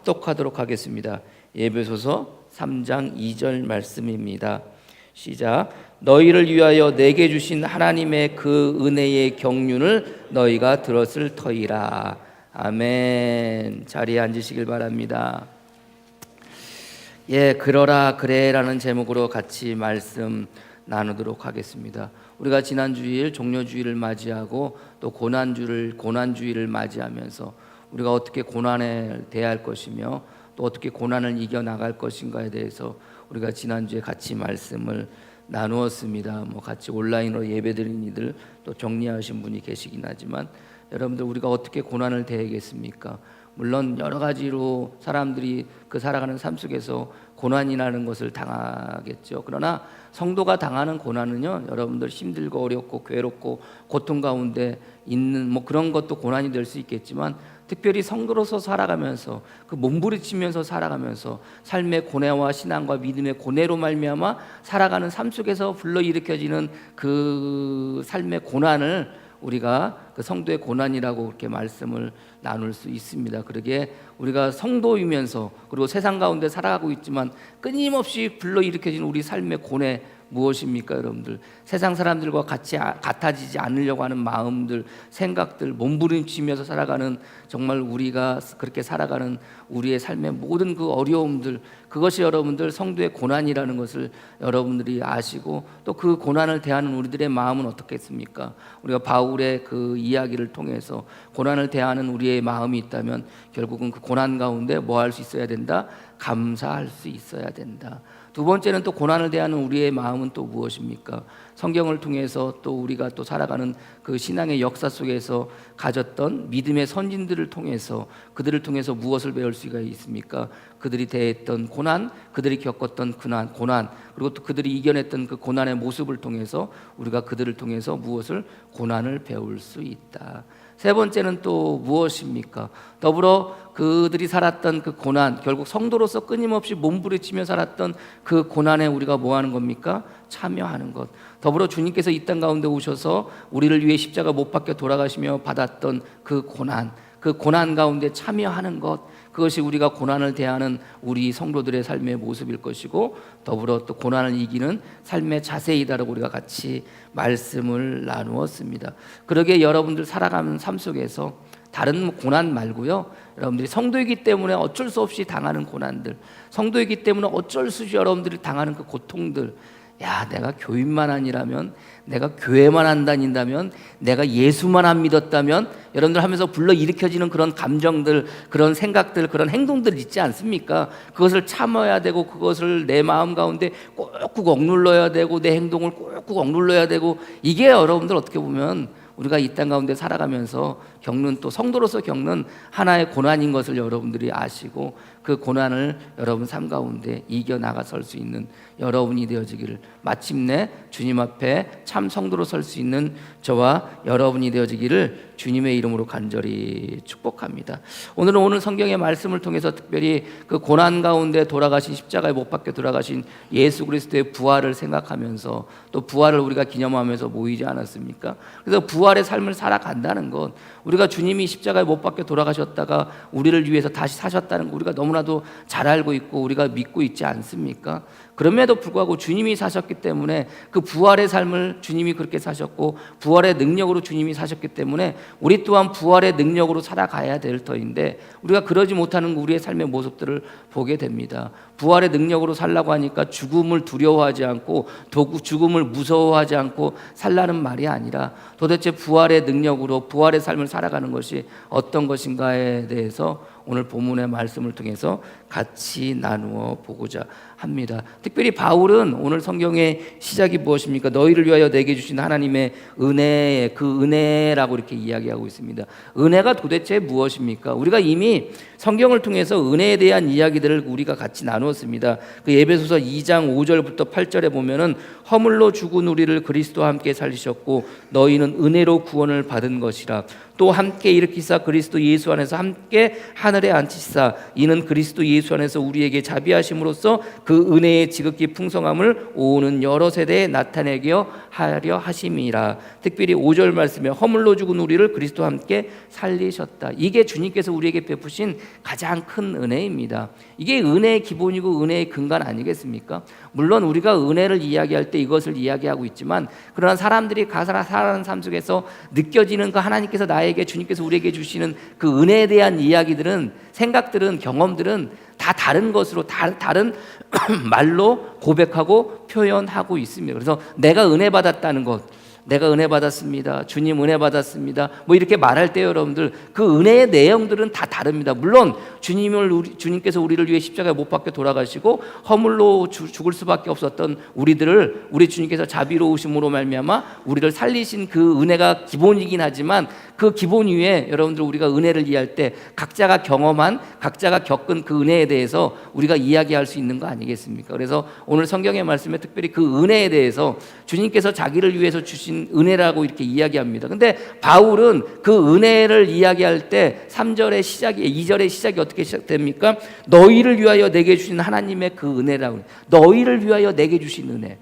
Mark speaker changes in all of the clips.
Speaker 1: 합독하도록 하겠습니다. 에베소서 3장 2절 말씀입니다. 시작. 너희를 위하여 내게 주신 하나님의 그 은혜의 경륜을 너희가 들었을 터이라. 아멘. 자리에 앉으시길 바랍니다. 그러라 그래라는 제목으로 같이 말씀 나누도록 하겠습니다. 우리가 지난 주일 종려주일을 맞이하고 또 고난주일을 맞이하면서 우리가 어떻게 고난에 대할 것이며 또 어떻게 고난을 이겨나갈 것인가에 대해서 우리가 지난주에 같이 말씀을 나누었습니다. 같이 온라인으로 예배드린 이들 또 정리하신 분이 계시긴 하지만 여러분들 우리가 어떻게 고난을 대하겠습니까? 물론 여러 가지로 사람들이 그 살아가는 삶 속에서 고난이라는 것을 당하겠죠. 그러나 성도가 당하는 고난은요, 여러분들 힘들고 어렵고 괴롭고 고통 가운데 있는 그런 것도 고난이 될 수 있겠지만 특별히 성도로서 살아가면서 그 몸부림치면서 살아가면서 삶의 고뇌와 신앙과 믿음의 고뇌로 말미암아 살아가는 삶 속에서 불러일으켜지는 그 삶의 고난을 우리가 그 성도의 고난이라고 그렇게 말씀을 나눌 수 있습니다. 그러기에 우리가 성도이면서 그리고 세상 가운데 살아가고 있지만 끊임없이 불러일으켜지는 우리 삶의 고뇌 무엇입니까? 여러분들 세상 사람들과 같아지지 않으려고 하는 마음들, 생각들, 몸부림치면서 살아가는 정말 우리가 그렇게 살아가는 우리의 삶의 모든 그 어려움들, 그것이 여러분들 성도의 고난이라는 것을 여러분들이 아시고 또 그 고난을 대하는 우리들의 마음은 어떻겠습니까? 우리가 바울의 그 이야기를 통해서 고난을 대하는 우리의 마음이 있다면 결국은 그 고난 가운데 뭐 할 수 있어야 된다? 감사할 수 있어야 된다. 두 번째는 또 고난을 대하는 우리의 마음은 또 무엇입니까? 성경을 통해서 또 우리가 또 살아가는 그 신앙의 역사 속에서 가졌던 믿음의 선진들을 통해서 그들을 통해서 무엇을 배울 수가 있습니까? 그들이 대했던 고난, 그들이 겪었던 고난, 그리고 또 그들이 이겨냈던 그 고난의 모습을 통해서 우리가 그들을 통해서 무엇을 고난을 배울 수 있다. 세 번째는 또 무엇입니까? 더불어 그들이 살았던 그 고난, 결국 성도로서 끊임없이 몸부림치며 살았던 그 고난에 우리가 뭐 하는 겁니까? 참여하는 것. 더불어 주님께서 이 땅 가운데 오셔서 우리를 위해 십자가 못 박혀 돌아가시며 받았던 그 고난 가운데 참여하는 것, 그것이 우리가 고난을 대하는 우리 성도들의 삶의 모습일 것이고 더불어 또 고난을 이기는 삶의 자세이다라고 우리가 같이 말씀을 나누었습니다. 그러기에 여러분들 살아가는 삶 속에서 다른 고난 말고요, 여러분들이 성도이기 때문에 어쩔 수 없이 당하는 고난들, 성도이기 때문에 어쩔 수 없이 여러분들이 당하는 그 고통들, 내가 교인만 아니라면, 내가 교회만 안 다닌다면, 내가 예수만 안 믿었다면, 여러분들 하면서 불러일으켜지는 그런 감정들, 그런 생각들, 그런 행동들 있지 않습니까? 그것을 참아야 되고 그것을 내 마음 가운데 꾹꾹 억눌러야 되고 내 행동을 꾹꾹 억눌러야 되고, 이게 여러분들 어떻게 보면 우리가 이 땅 가운데 살아가면서 겪는, 또 성도로서 겪는 하나의 고난인 것을 여러분들이 아시고 그 고난을 여러분 삶 가운데 이겨나가설 수 있는 여러분이 되어지기를, 마침내 주님 앞에 참 성도로 설 수 있는 저와 여러분이 되어지기를 주님의 이름으로 간절히 축복합니다. 오늘 성경의 말씀을 통해서 특별히 그 고난 가운데 돌아가신, 십자가에 못 박혀 돌아가신 예수 그리스도의 부활을 생각하면서 또 부활을 우리가 기념하면서 모이지 않았습니까? 그래서 부활의 삶을 살아간다는 것, 우리가 주님이 십자가에 못 박혀 돌아가셨다가 우리를 위해서 다시 사셨다는 거 우리가 너무나도 잘 알고 있고 우리가 믿고 있지 않습니까? 그럼에도 불구하고 주님이 사셨기 때문에 그 부활의 삶을 주님이 그렇게 사셨고 부활의 능력으로 주님이 사셨기 때문에 우리 또한 부활의 능력으로 살아가야 될 터인데 우리가 그러지 못하는 우리의 삶의 모습들을 보게 됩니다. 부활의 능력으로 살라고 하니까 죽음을 두려워하지 않고 죽음을 무서워하지 않고 살라는 말이 아니라 도대체 부활의 능력으로 부활의 삶을 살아가는 것이 어떤 것인가에 대해서 오늘 본문의 말씀을 통해서 같이 나누어 보고자 합니다. 특별히 바울은 오늘 성경의 시작이 무엇입니까? 너희를 위하여 내게 주신 하나님의 은혜, 그 은혜라고 이렇게 이야기하고 있습니다. 은혜가 도대체 무엇입니까? 우리가 이미 성경을 통해서 은혜에 대한 이야기들을 우리가 같이 나누었습니다. 그 에베소서 2장 5절부터 8절에 보면은 허물로 죽은 우리를 그리스도와 함께 살리셨고 너희는 은혜로 구원을 받은 것이라. 또 함께 일으키사 그리스도 예수 안에서 함께 하늘에 앉히시사 이는 그리스도 예수 안에서 우리에게 자비하심으로써 그 은혜의 지극히 풍성함을 오는 여러 세대에 나타내게 하려 하심이라. 특별히 5절 말씀에 허물로 죽은 우리를 그리스도와 함께 살리셨다. 이게 주님께서 우리에게 베푸신 가장 큰 은혜입니다. 이게 은혜의 기본이고 은혜의 근간 아니겠습니까? 물론 우리가 은혜를 이야기할 때 이것을 이야기하고 있지만, 그러나 사람들이 살아가는 삶 속에서 느껴지는 그 하나님께서 나에게, 주님께서 우리에게 주시는 그 은혜에 대한 이야기들은, 생각들은, 경험들은 다 다른 것으로, 다른 말로 고백하고 표현하고 있습니다. 그래서 내가 은혜 받았다는 것, 내가 은혜 받았습니다, 주님 은혜 받았습니다, 뭐 이렇게 말할 때 여러분들 그 은혜의 내용들은 다 다릅니다. 물론 주님께서 우리를 위해 십자가에 못 박혀 돌아가시고 허물로 죽을 수밖에 없었던 우리들을 우리 주님께서 자비로우심으로 말미암아 우리를 살리신 그 은혜가 기본이긴 하지만, 그 기본 위에 여러분들 우리가 은혜를 이해할 때 각자가 경험한, 각자가 겪은 그 은혜에 대해서 우리가 이야기할 수 있는 거 아니겠습니까? 그래서 오늘 성경의 말씀에 특별히 그 은혜에 대해서 주님께서 자기를 위해서 주신 은혜라고 이렇게 이야기합니다. 근데 바울은 그 은혜를 이야기할 때 3절의 시작이, 2절의 시작이 어떻게 시작됩니까? 너희를 위하여 내게 주신 하나님의 그 은혜라고. 너희를 위하여 내게 주신 은혜.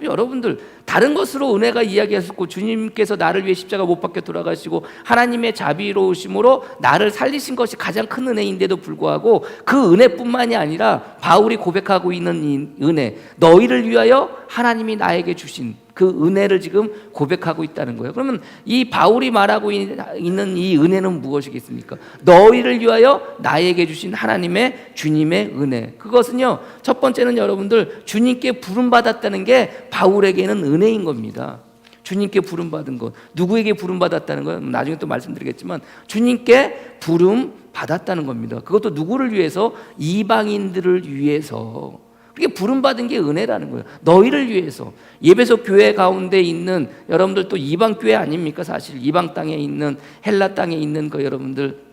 Speaker 1: 여러분들 다른 것으로 은혜가 이야기했었고, 주님께서 나를 위해 십자가 못 박혀 돌아가시고 하나님의 자비로우심으로 나를 살리신 것이 가장 큰 은혜인데도 불구하고, 그 은혜뿐만이 아니라 바울이 고백하고 있는 이 은혜, 너희를 위하여 하나님이 나에게 주신 그 은혜를 지금 고백하고 있다는 거예요. 그러면 이 바울이 말하고 있는 이 은혜는 무엇이겠습니까? 너희를 위하여 나에게 주신 하나님의, 주님의 은혜. 그것은요, 첫 번째는 여러분들 주님께 부름받았다는 게 바울에게는 은혜인 겁니다. 주님께 부름받은 것, 누구에게 부름받았다는 건 나중에 또 말씀드리겠지만 주님께 부름받았다는 겁니다. 그것도 누구를 위해서? 이방인들을 위해서. 그게 부름받은 게 은혜라는 거예요. 너희를 위해서. 예배소 교회 가운데 있는 여러분들, 또 이방 교회 아닙니까? 사실 이방 땅에 있는, 헬라 땅에 있는 그 여러분들,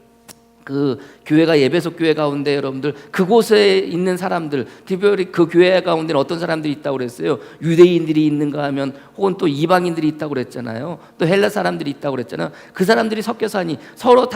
Speaker 1: 그 교회가 예배소 교회 가운데 여러분들 그곳에 있는 사람들, 특별히 그 교회 가운데는 어떤 사람들이 있다고 그랬어요? 유대인들이 있는가 하면, 혹은 또 이방인들이 있다고 그랬잖아요. 또 헬라 사람들이 있다고 그랬잖아요. 그 사람들이 섞여서 하니 서로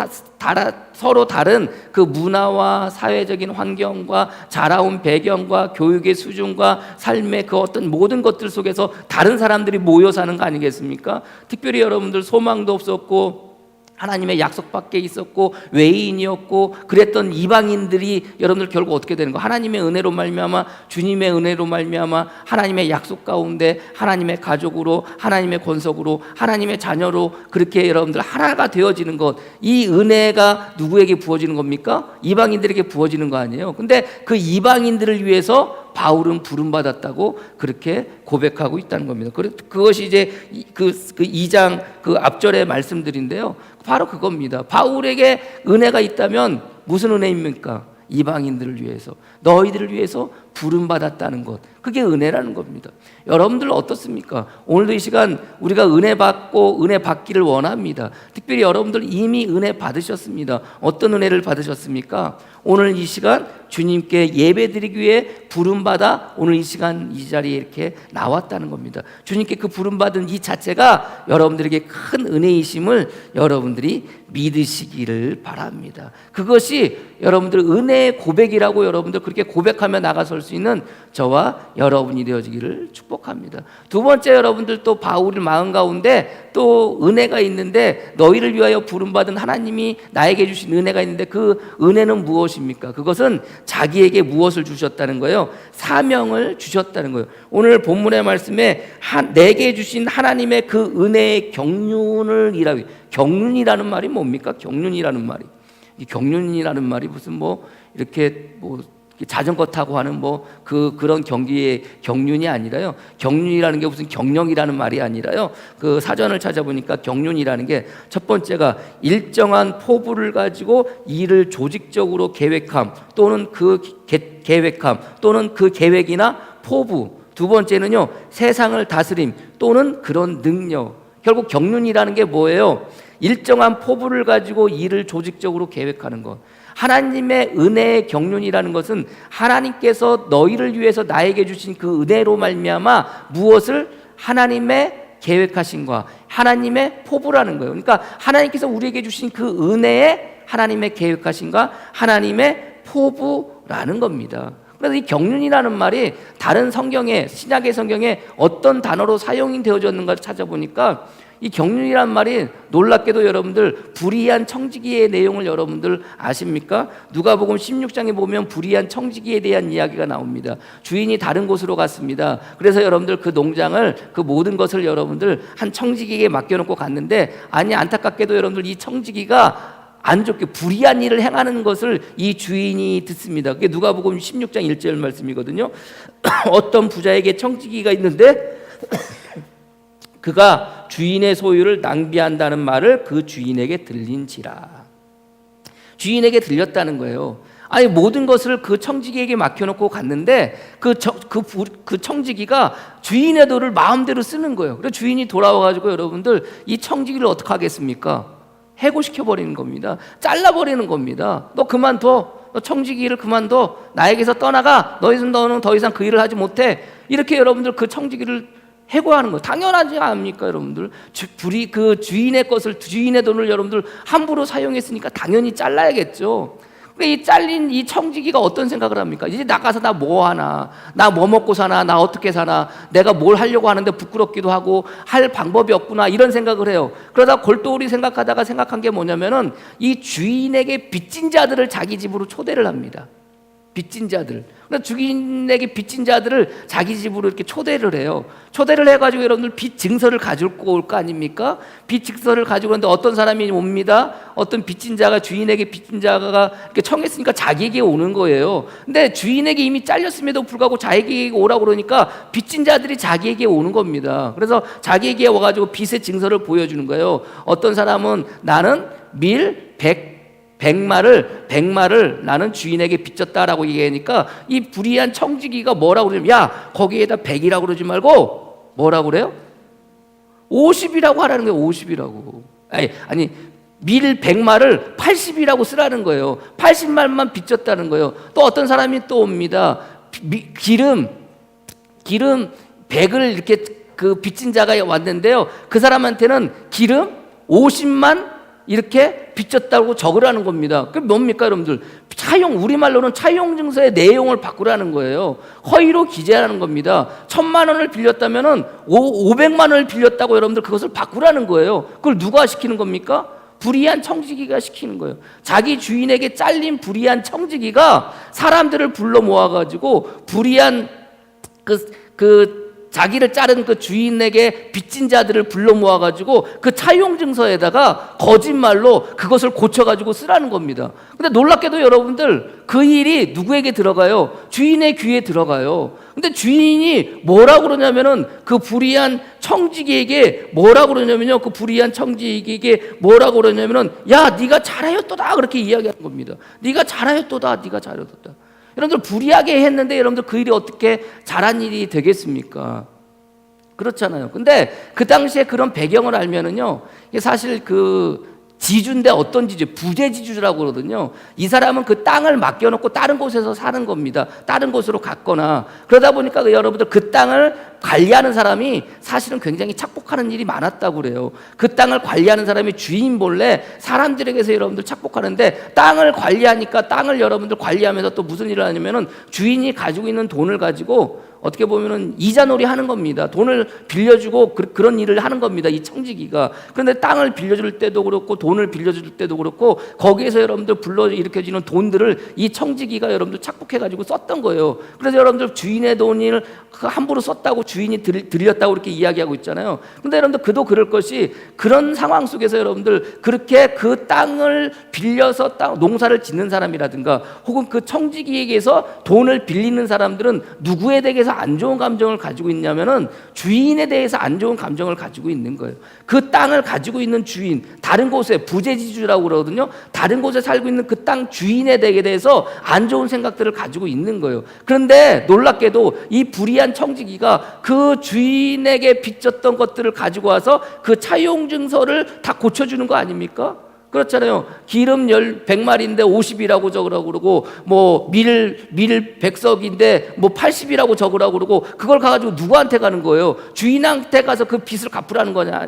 Speaker 1: 다른 그 문화와 사회적인 환경과 자라온 배경과 교육의 수준과 삶의 그 어떤 모든 것들 속에서 다른 사람들이 모여 사는 거 아니겠습니까? 특별히 여러분들 소망도 없었고 하나님의 약속 밖에 있었고 외인이었고 그랬던 이방인들이 여러분들 결국 어떻게 되는 거? 하나님의 은혜로 말미암아, 주님의 은혜로 말미암아 하나님의 약속 가운데 하나님의 가족으로, 하나님의 권속으로, 하나님의 자녀로 그렇게 여러분들 하나가 되어지는 것, 이 은혜가 누구에게 부어지는 겁니까? 이방인들에게 부어지는 거 아니에요. 근데 그 이방인들을 위해서 바울은 부름받았다고 그렇게 고백하고 있다는 겁니다. 그것이 이제 그 2장 그 앞절의 말씀들인데요, 바로 그겁니다. 바울에게 은혜가 있다면 무슨 은혜입니까? 이방인들을 위해서, 너희들을 위해서 부름받았다는 것, 그게 은혜라는 겁니다. 여러분들 어떻습니까? 오늘도 이 시간 우리가 은혜 받고 은혜 받기를 원합니다. 특별히 여러분들 이미 은혜 받으셨습니다. 어떤 은혜를 받으셨습니까? 오늘 이 시간 주님께 예배드리기 위해 부름받아 오늘 이 시간 이 자리에 이렇게 나왔다는 겁니다. 주님께 그 부름받은 이 자체가 여러분들에게 큰 은혜이심을 여러분들이 믿으시기를 바랍니다. 그것이 여러분들 은혜의 고백이라고 여러분들 그렇게 고백하며 나가설 수 있는 저와 여러분이 되어지기를 축복합니다. 두 번째, 여러분들 또 바울의 마음 가운데 또 은혜가 있는데, 너희를 위하여 부름받은 하나님이 나에게 주신 은혜가 있는데, 그 은혜는 무엇입니까? 그것은 자기에게 무엇을 주셨다는 거예요? 사명을 주셨다는 거예요. 오늘 본문의 말씀에 내게 주신 하나님의 그 은혜의 경륜을 일하고, 경륜이라는 말이 뭡니까? 경륜이라는 말이, 이 경륜이라는 말이 무슨 뭐 이렇게 뭐 자전거 타고 하는 뭐 그런 경기의 경륜이 아니라요. 경륜이라는 게 무슨 경영이라는 말이 아니라요. 그 사전을 찾아보니까 경륜이라는 게 첫 번째가 일정한 포부를 가지고 일을 조직적으로 계획함, 또는 그 계획함, 또는 그 계획이나 포부. 두 번째는요, 세상을 다스림 또는 그런 능력. 결국 경륜이라는 게 뭐예요? 일정한 포부를 가지고 일을 조직적으로 계획하는 것. 하나님의 은혜의 경륜이라는 것은 하나님께서 너희를 위해서 나에게 주신 그 은혜로 말미암아 무엇을? 하나님의 계획하신과 하나님의 포부라는 거예요. 그러니까 하나님께서 우리에게 주신 그 은혜에 하나님의 계획하신과 하나님의 포부라는 겁니다. 그래서 이 경륜이라는 말이 다른 성경에, 신약의 성경에 어떤 단어로 사용이 되어졌는가 찾아보니까 이 경륜이란 말이 놀랍게도 여러분들 불의한 청지기의 내용을 여러분들 아십니까? 누가복음 16장에 보면 불의한 청지기에 대한 이야기가 나옵니다. 주인이 다른 곳으로 갔습니다. 그래서 여러분들 그 농장을, 그 모든 것을 여러분들 한 청지기에게 맡겨놓고 갔는데, 아니 안타깝게도 여러분들 이 청지기가 안 좋게 불의한 일을 행하는 것을 이 주인이 듣습니다. 그게 누가복음 16장 1절 말씀이거든요. 어떤 부자에게 청지기가 있는데 그가 주인의 소유를 낭비한다는 말을 그 주인에게 들린지라. 주인에게 들렸다는 거예요. 아니 모든 것을 그 청지기에게 맡겨놓고 갔는데 그 청지기가 주인의 돈을 마음대로 쓰는 거예요. 그래서 주인이 돌아와가지고 여러분들 이 청지기를 어떻게 하겠습니까? 해고시켜버리는 겁니다. 잘라버리는 겁니다. 너 그만둬. 너 청지기를 그만둬. 나에게서 떠나가. 너는 더 이상 그 일을 하지 못해. 이렇게 여러분들 그 청지기를 해고하는 거 당연하지 않습니까, 여러분들? 그 주인의 것을, 주인의 돈을 여러분들 함부로 사용했으니까 당연히 잘라야겠죠. 이 잘린 이 청지기가 어떤 생각을 합니까? 이제 나가서 나 뭐 하나, 나 뭐 먹고 사나, 나 어떻게 사나, 내가 뭘 하려고 하는데 부끄럽기도 하고 할 방법이 없구나, 이런 생각을 해요. 그러다 골똘히 생각하다가 생각한 게 뭐냐면은 이 주인에게 빚진 자들을 자기 집으로 초대를 합니다. 빚진 자들. 그러니까 주인에게 빚진 자들을 자기 집으로 이렇게 초대를 해요. 초대를 해가지고 여러분들 빚 증서를 가지고 올 거 아닙니까? 빚 증서를 가지고 오는데 어떤 사람이 옵니다. 어떤 빚진 자가, 주인에게 빚진 자가 이렇게 청했으니까 자기에게 오는 거예요. 근데 주인에게 이미 잘렸음에도 불구하고 자기에게 오라고 그러니까 빚진 자들이 자기에게 오는 겁니다. 그래서 자기에게 와가지고 빚의 증서를 보여주는 거예요. 어떤 사람은 나는 밀 100마를 나는 주인에게 빚졌다라고 얘기하니까 이 불의한 청지기가 뭐라고 그러냐면, 야 거기에다 100이라고 그러지 말고 뭐라고 그래요? 50이라고 하라는 거예요. 50이라고. 아니 밀 100마를 80이라고 쓰라는 거예요. 80말만 빚졌다는 거예요. 또 어떤 사람이 또 옵니다. 기름 100을 이렇게 그 빚진 자가 왔는데요. 그 사람한테는 기름 50만 이렇게 빚졌다고 적으라는 겁니다. 그게 뭡니까, 여러분들? 우리말로는 차용 증서의 내용을 바꾸라는 거예요. 허위로 기재하는 겁니다. 1,000만 원을 빌렸다면은 500만 원을 빌렸다고 여러분들 그것을 바꾸라는 거예요. 그걸 누가 시키는 겁니까? 불의한 청지기가 시키는 거예요. 자기 주인에게 잘린 불의한 청지기가 사람들을 불러 모아가지고 불의한 자기를 자른 그 주인에게 빚진 자들을 불러 모아가지고 그 차용 증서에다가 거짓말로 그것을 고쳐가지고 쓰라는 겁니다. 근데 놀랍게도 여러분들 그 일이 누구에게 들어가요? 주인의 귀에 들어가요. 근데 주인이 뭐라고 그러냐면은 그 불의한 청지기에게 뭐라고 그러냐면요. 그 불의한 청지기에게 뭐라고 그러냐면은, 야 네가 잘하였도다, 그렇게 이야기하는 겁니다. 네가 잘하였도다. 여러분들 불의하게 했는데 여러분들 그 일이 어떻게 잘한 일이 되겠습니까? 그렇잖아요. 근데 그 당시에 그런 배경을 알면은요, 이게 사실 그 지주인데 어떤 지주? 부재지주라고 그러거든요. 이 사람은 그 땅을 맡겨놓고 다른 곳에서 사는 겁니다. 다른 곳으로 갔거나. 그러다 보니까 여러분들 그 땅을 관리하는 사람이 사실은 굉장히 착복하는 일이 많았다고 그래요. 그 땅을 관리하는 사람이 주인 몰래 사람들에게서 여러분들 착복하는데, 땅을 관리하니까 땅을 여러분들 관리하면서 또 무슨 일을 하냐면은 주인이 가지고 있는 돈을 가지고 어떻게 보면은 이자놀이 하는 겁니다. 돈을 빌려주고 그런 일을 하는 겁니다. 이 청지기가. 그런데 땅을 빌려줄 때도 그렇고 돈을 빌려줄 때도 그렇고 거기에서 여러분들 불러 일으켜지는 돈들을 이 청지기가 여러분들 착복해가지고 썼던 거예요. 그래서 여러분들 주인의 돈을 함부로 썼다고 주인이 들렸다고 이렇게 이야기하고 있잖아요. 근데 여러분들 그도 그럴 것이, 그런 상황 속에서 여러분들 그렇게 그 땅을 빌려서 농사를 짓는 사람이라든가 혹은 그 청지기에게서 돈을 빌리는 사람들은 누구에 대해서 안 좋은 감정을 가지고 있냐면은 주인에 대해서 안 좋은 감정을 가지고 있는 거예요. 그 땅을 가지고 있는 주인, 다른 곳에 부재지주라고 그러거든요. 다른 곳에 살고 있는 그 땅 주인에 대해서 안 좋은 생각들을 가지고 있는 거예요. 그런데 놀랍게도 이 불의한 청지기가 그 주인에게 빚졌던 것들을 가지고 와서 그 차용 증서를 다 고쳐주는 거 아닙니까? 그렇잖아요. 기름 100마리인데 50이라고 적으라고 그러고, 뭐 밀 100석인데 뭐 80이라고 적으라고 그러고, 그걸 가지고 누구한테 가는 거예요? 주인한테 가서 그 빚을 갚으라는 거냐?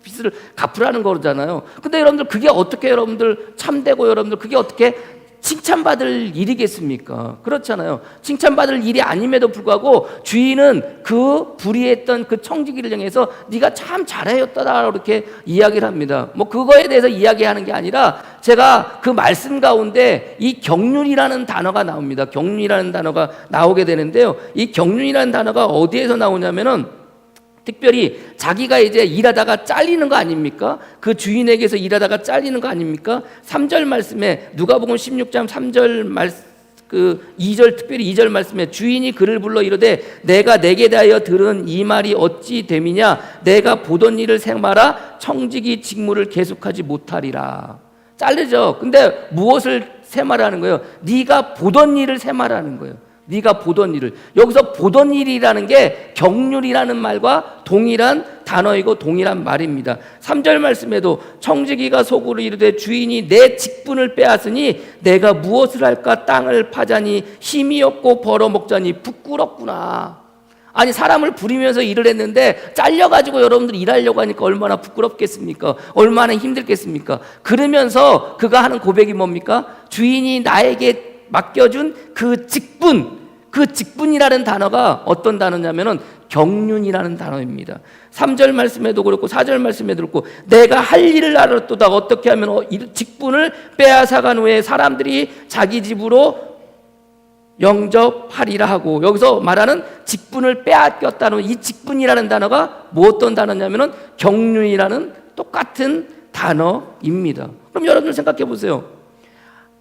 Speaker 1: 빚을 갚으라는 거잖아요. 근데 여러분들 그게 어떻게 여러분들 참되고 여러분들 그게 어떻게 칭찬받을 일이겠습니까? 그렇잖아요. 칭찬받을 일이 아님에도 불구하고 주인은 그 불의했던 그 청지기를 향해서 네가 참 잘하였다 이렇게 이야기를 합니다. 뭐 그거에 대해서 이야기하는 게 아니라 제가 그 말씀 가운데 이 경륜이라는 단어가 나옵니다. 경륜이라는 단어가 나오게 되는데요. 이 경륜이라는 단어가 어디에서 나오냐면은 특별히 자기가 이제 일하다가 잘리는 거 아닙니까? 그 주인에게서 일하다가 잘리는 거 아닙니까? 3절 말씀에 누가복음 16장 3절 말씀 그 2절 특별히 2절 말씀에 주인이 그를 불러 이르되 내가 내게 대하여 들은 이 말이 어찌 됨이냐 내가 보던 일을 생마라 청지기 직무를 계속하지 못하리라. 잘르죠. 근데 무엇을 세마라는 거예요? 네가 보던 일을 세마라는 거예요. 네가 보던 일을. 여기서 보던 일이라는 게 경륜이라는 말과 동일한 단어이고 동일한 말입니다. 3절 말씀에도 청지기가 속으로 이르되 주인이 내 직분을 빼앗으니 내가 무엇을 할까 땅을 파자니 힘이 없고 벌어먹자니 부끄럽구나. 아니 사람을 부리면서 일을 했는데 잘려가지고 여러분들 일하려고 하니까 얼마나 부끄럽겠습니까? 얼마나 힘들겠습니까? 그러면서 그가 하는 고백이 뭡니까? 주인이 나에게 맡겨준 그 직분이라는 단어가 어떤 단어냐면은 경륜이라는 단어입니다. 3절 말씀에도 그렇고 4절 말씀에도 그렇고 내가 할 일을 알았도다. 어떻게 하면 직분을 빼앗아간 후에 사람들이 자기 집으로 영접하리라 하고, 여기서 말하는 직분을 빼앗겼다는 이 직분이라는 단어가 뭐 어떤 단어냐면은 경륜이라는 똑같은 단어입니다. 그럼 여러분들 생각해 보세요.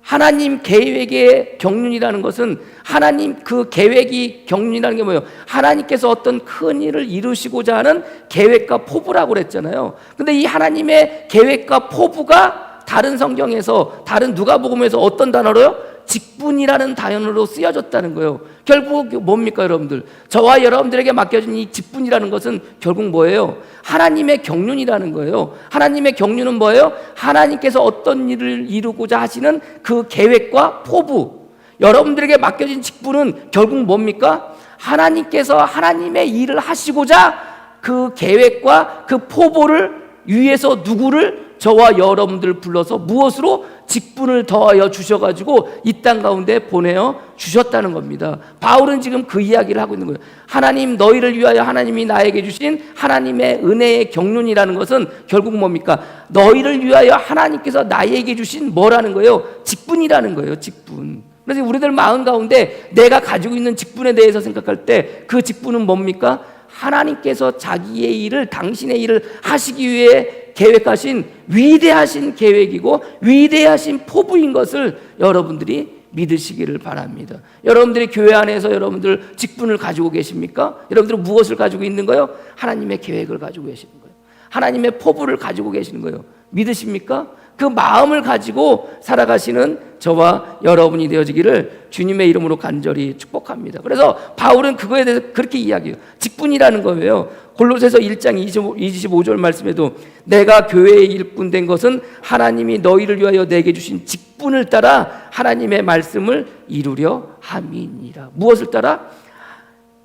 Speaker 1: 하나님 계획의 경륜이라는 것은 하나님 그 계획이 경륜이라는 게 뭐예요? 하나님께서 어떤 큰 일을 이루시고자 하는 계획과 포부라고 그랬잖아요. 근데 이 하나님의 계획과 포부가 다른 성경에서 다른 누가복음에서 어떤 단어로요? 직분이라는 단어로 쓰여졌다는 거예요. 결국 뭡니까 여러분들? 저와 여러분들에게 맡겨진 이 직분이라는 것은 결국 뭐예요? 하나님의 경륜이라는 거예요. 하나님의 경륜은 뭐예요? 하나님께서 어떤 일을 이루고자 하시는 그 계획과 포부. 여러분들에게 맡겨진 직분은 결국 뭡니까? 하나님께서 하나님의 일을 하시고자 그 계획과 그 포부를 위해서 누구를? 저와 여러분들 불러서 무엇으로? 직분을 더하여 주셔가지고 이 땅 가운데 보내어 주셨다는 겁니다. 바울은 지금 그 이야기를 하고 있는 거예요. 하나님 너희를 위하여 하나님이 나에게 주신 하나님의 은혜의 경륜이라는 것은 결국 뭡니까? 너희를 위하여 하나님께서 나에게 주신 뭐라는 거예요? 직분이라는 거예요. 직분. 그래서 우리들 마음 가운데 내가 가지고 있는 직분에 대해서 생각할 때 그 직분은 뭡니까? 하나님께서 자기의 일을, 당신의 일을 하시기 위해 계획하신 위대하신 계획이고 위대하신 포부인 것을 여러분들이 믿으시기를 바랍니다. 여러분들이 교회 안에서 여러분들 직분을 가지고 계십니까? 여러분들은 무엇을 가지고 있는 거예요? 하나님의 계획을 가지고 계시는 거예요. 하나님의 포부를 가지고 계시는 거예요. 믿으십니까? 그 마음을 가지고 살아가시는 저와 여러분이 되어지기를 주님의 이름으로 간절히 축복합니다. 그래서 바울은 그거에 대해서 그렇게 이야기해요. 직분이라는 거예요. 골로새서 1장 25절 말씀에도 내가 교회의 일꾼 된 것은 하나님이 너희를 위하여 내게 주신 직분을 따라 하나님의 말씀을 이루려 함이니라. 무엇을 따라?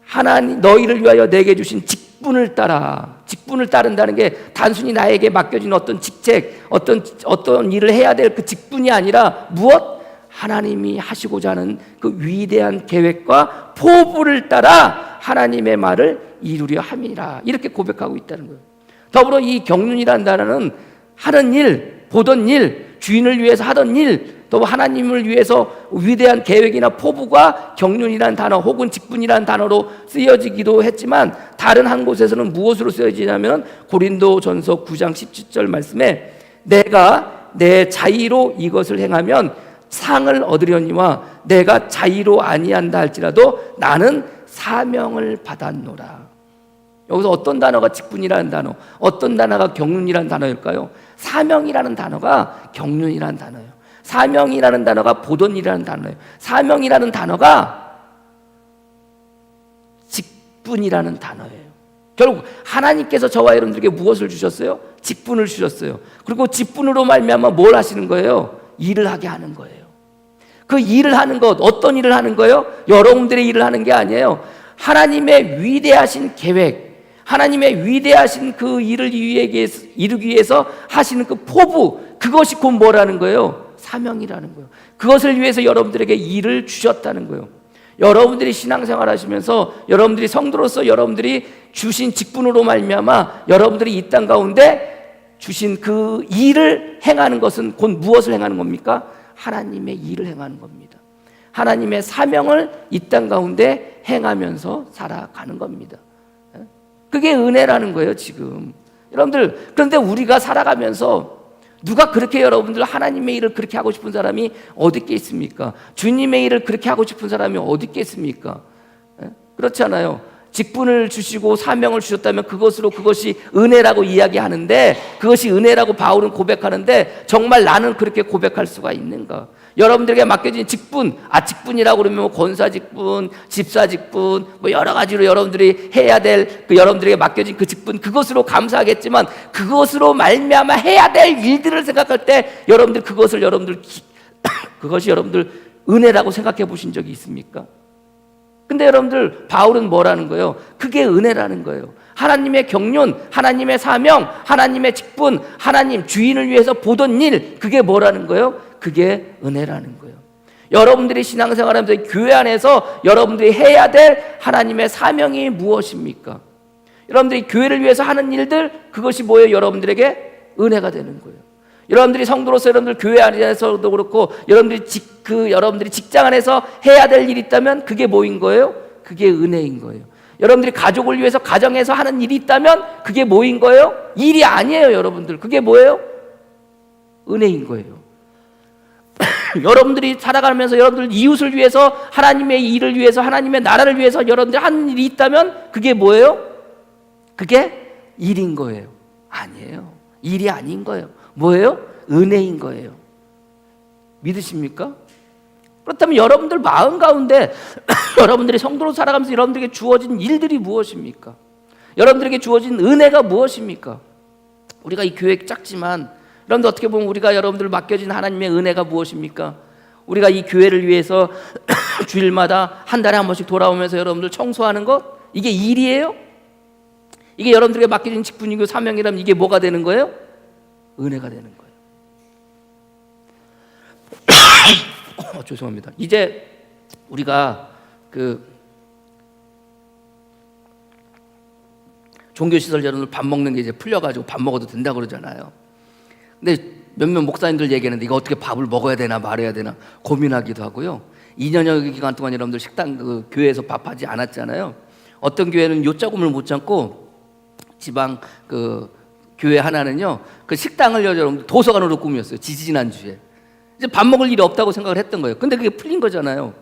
Speaker 1: 하나님 너희를 위하여 내게 주신 직분을 따라. 직분을 따른다는 게 단순히 나에게 맡겨진 어떤 직책, 어떤 일을 해야 될 그 직분이 아니라 무엇? 하나님이 하시고자 하는 그 위대한 계획과 포부를 따라 하나님의 말을 이루려 함이라. 이렇게 고백하고 있다는 거예요. 더불어 이 경륜이라는 단어는 하는 일, 보던 일, 주인을 위해서 하던 일, 또 하나님을 위해서 위대한 계획이나 포부가 경륜이라는 단어 혹은 직분이라는 단어로 쓰여지기도 했지만 다른 한 곳에서는 무엇으로 쓰여지냐면 고린도전서 9장 17절 말씀에 내가 내 자의로 이것을 행하면 상을 얻으려니와 내가 자의로 아니한다 할지라도 나는 사명을 받았노라. 여기서 어떤 단어가 직분이라는 단어, 어떤 단어가 경륜이라는 단어일까요? 사명이라는 단어가 경륜이라는 단어예요. 사명이라는 단어가 보던 일이라는 단어예요. 사명이라는 단어가 직분이라는 단어예요. 결국 하나님께서 저와 여러분들에게 무엇을 주셨어요? 직분을 주셨어요. 그리고 직분으로 말미암아 뭘 하시는 거예요? 일을 하게 하는 거예요. 그 일을 하는 것, 어떤 일을 하는 거예요? 여러분들의 일을 하는 게 아니에요. 하나님의 위대하신 계획, 하나님의 위대하신 그 일을 이루기 위해서 하시는 그 포부, 그것이 곧 뭐라는 거예요? 사명이라는 거예요. 그것을 위해서 여러분들에게 일을 주셨다는 거예요. 여러분들이 신앙생활 하시면서 여러분들이 성도로서 여러분들이 주신 직분으로 말미암아 여러분들이 이 땅 가운데 주신 그 일을 행하는 것은 곧 무엇을 행하는 겁니까? 하나님의 일을 행하는 겁니다. 하나님의 사명을 이 땅 가운데 행하면서 살아가는 겁니다. 그게 은혜라는 거예요, 지금. 여러분들, 그런데 우리가 살아가면서 누가 그렇게 여러분들 하나님의 일을 그렇게 하고 싶은 사람이 어디 있겠습니까? 주님의 일을 그렇게 하고 싶은 사람이 어디 있겠습니까? 그렇잖아요. 직분을 주시고 사명을 주셨다면 그것이 은혜라고 이야기하는데, 그것이 은혜라고 바울은 고백하는데, 정말 나는 그렇게 고백할 수가 있는가? 여러분들에게 맡겨진 직분, 직분이라고 그러면 권사 직분, 집사 직분, 여러 가지로 여러분들이 해야 될 여러분들에게 맡겨진 그 직분, 그것으로 감사하겠지만 그것으로 말미암아 해야 될 일들을 생각할 때 그것이 여러분들 은혜라고 생각해 보신 적이 있습니까? 근데 여러분들, 바울은 뭐라는 거예요? 그게 은혜라는 거예요. 하나님의 경륜, 하나님의 사명, 하나님의 직분, 하나님 주인을 위해서 보던 일, 그게 뭐라는 거예요? 그게 은혜라는 거예요. 여러분들이 신앙생활하면서 교회 안에서 여러분들이 해야 될 하나님의 사명이 무엇입니까? 여러분들이 교회를 위해서 하는 일들, 그것이 뭐예요? 여러분들에게 은혜가 되는 거예요. 여러분들이 성도로서 여러분들 교회 안에서도 그렇고 여러분들이 직장 안에서 해야 될 일이 있다면 그게 뭐인 거예요? 그게 은혜인 거예요. 여러분들이 가족을 위해서 가정에서 하는 일이 있다면 그게 뭐인 거예요? 일이 아니에요, 여러분들. 그게 뭐예요? 은혜인 거예요. 여러분들이 살아가면서 여러분들 이웃을 위해서, 하나님의 일을 위해서, 하나님의 나라를 위해서 여러분들이 하는 일이 있다면 그게 뭐예요? 그게 일인 거예요. 아니에요. 일이 아닌 거예요. 뭐예요? 은혜인 거예요. 믿으십니까? 그렇다면 여러분들 마음 가운데 여러분들이 성도로 살아가면서 여러분들에게 주어진 일들이 무엇입니까? 여러분들에게 주어진 은혜가 무엇입니까? 우리가 이 교회 작지만 여러분들 어떻게 보면 우리가 여러분들 맡겨진 하나님의 은혜가 무엇입니까? 우리가 이 교회를 위해서 주일마다 한 달에 한 번씩 돌아오면서 여러분들 청소하는 것, 이게 일이에요? 이게 여러분들에게 맡겨진 직분이고 사명이라면 이게 뭐가 되는 거예요? 은혜가 되는 거예요. 죄송합니다. 이제 우리가 종교시설 여러분들 밥 먹는 게 이제 풀려가지고 밥 먹어도 된다고 그러잖아요. 근데 몇몇 목사님들 얘기하는데 이거 어떻게 밥을 먹어야 되나 말아야 되나 고민하기도 하고요. 2년여 기간 동안 여러분들 식당 교회에서 밥하지 않았잖아요. 어떤 교회는 요자금을 못 참고 지방 교회 하나는요, 그 식당을 여러분들 도서관으로 꾸몄어요. 지지난주에. 이제 밥 먹을 일이 없다고 생각을 했던 거예요. 근데 그게 풀린 거잖아요.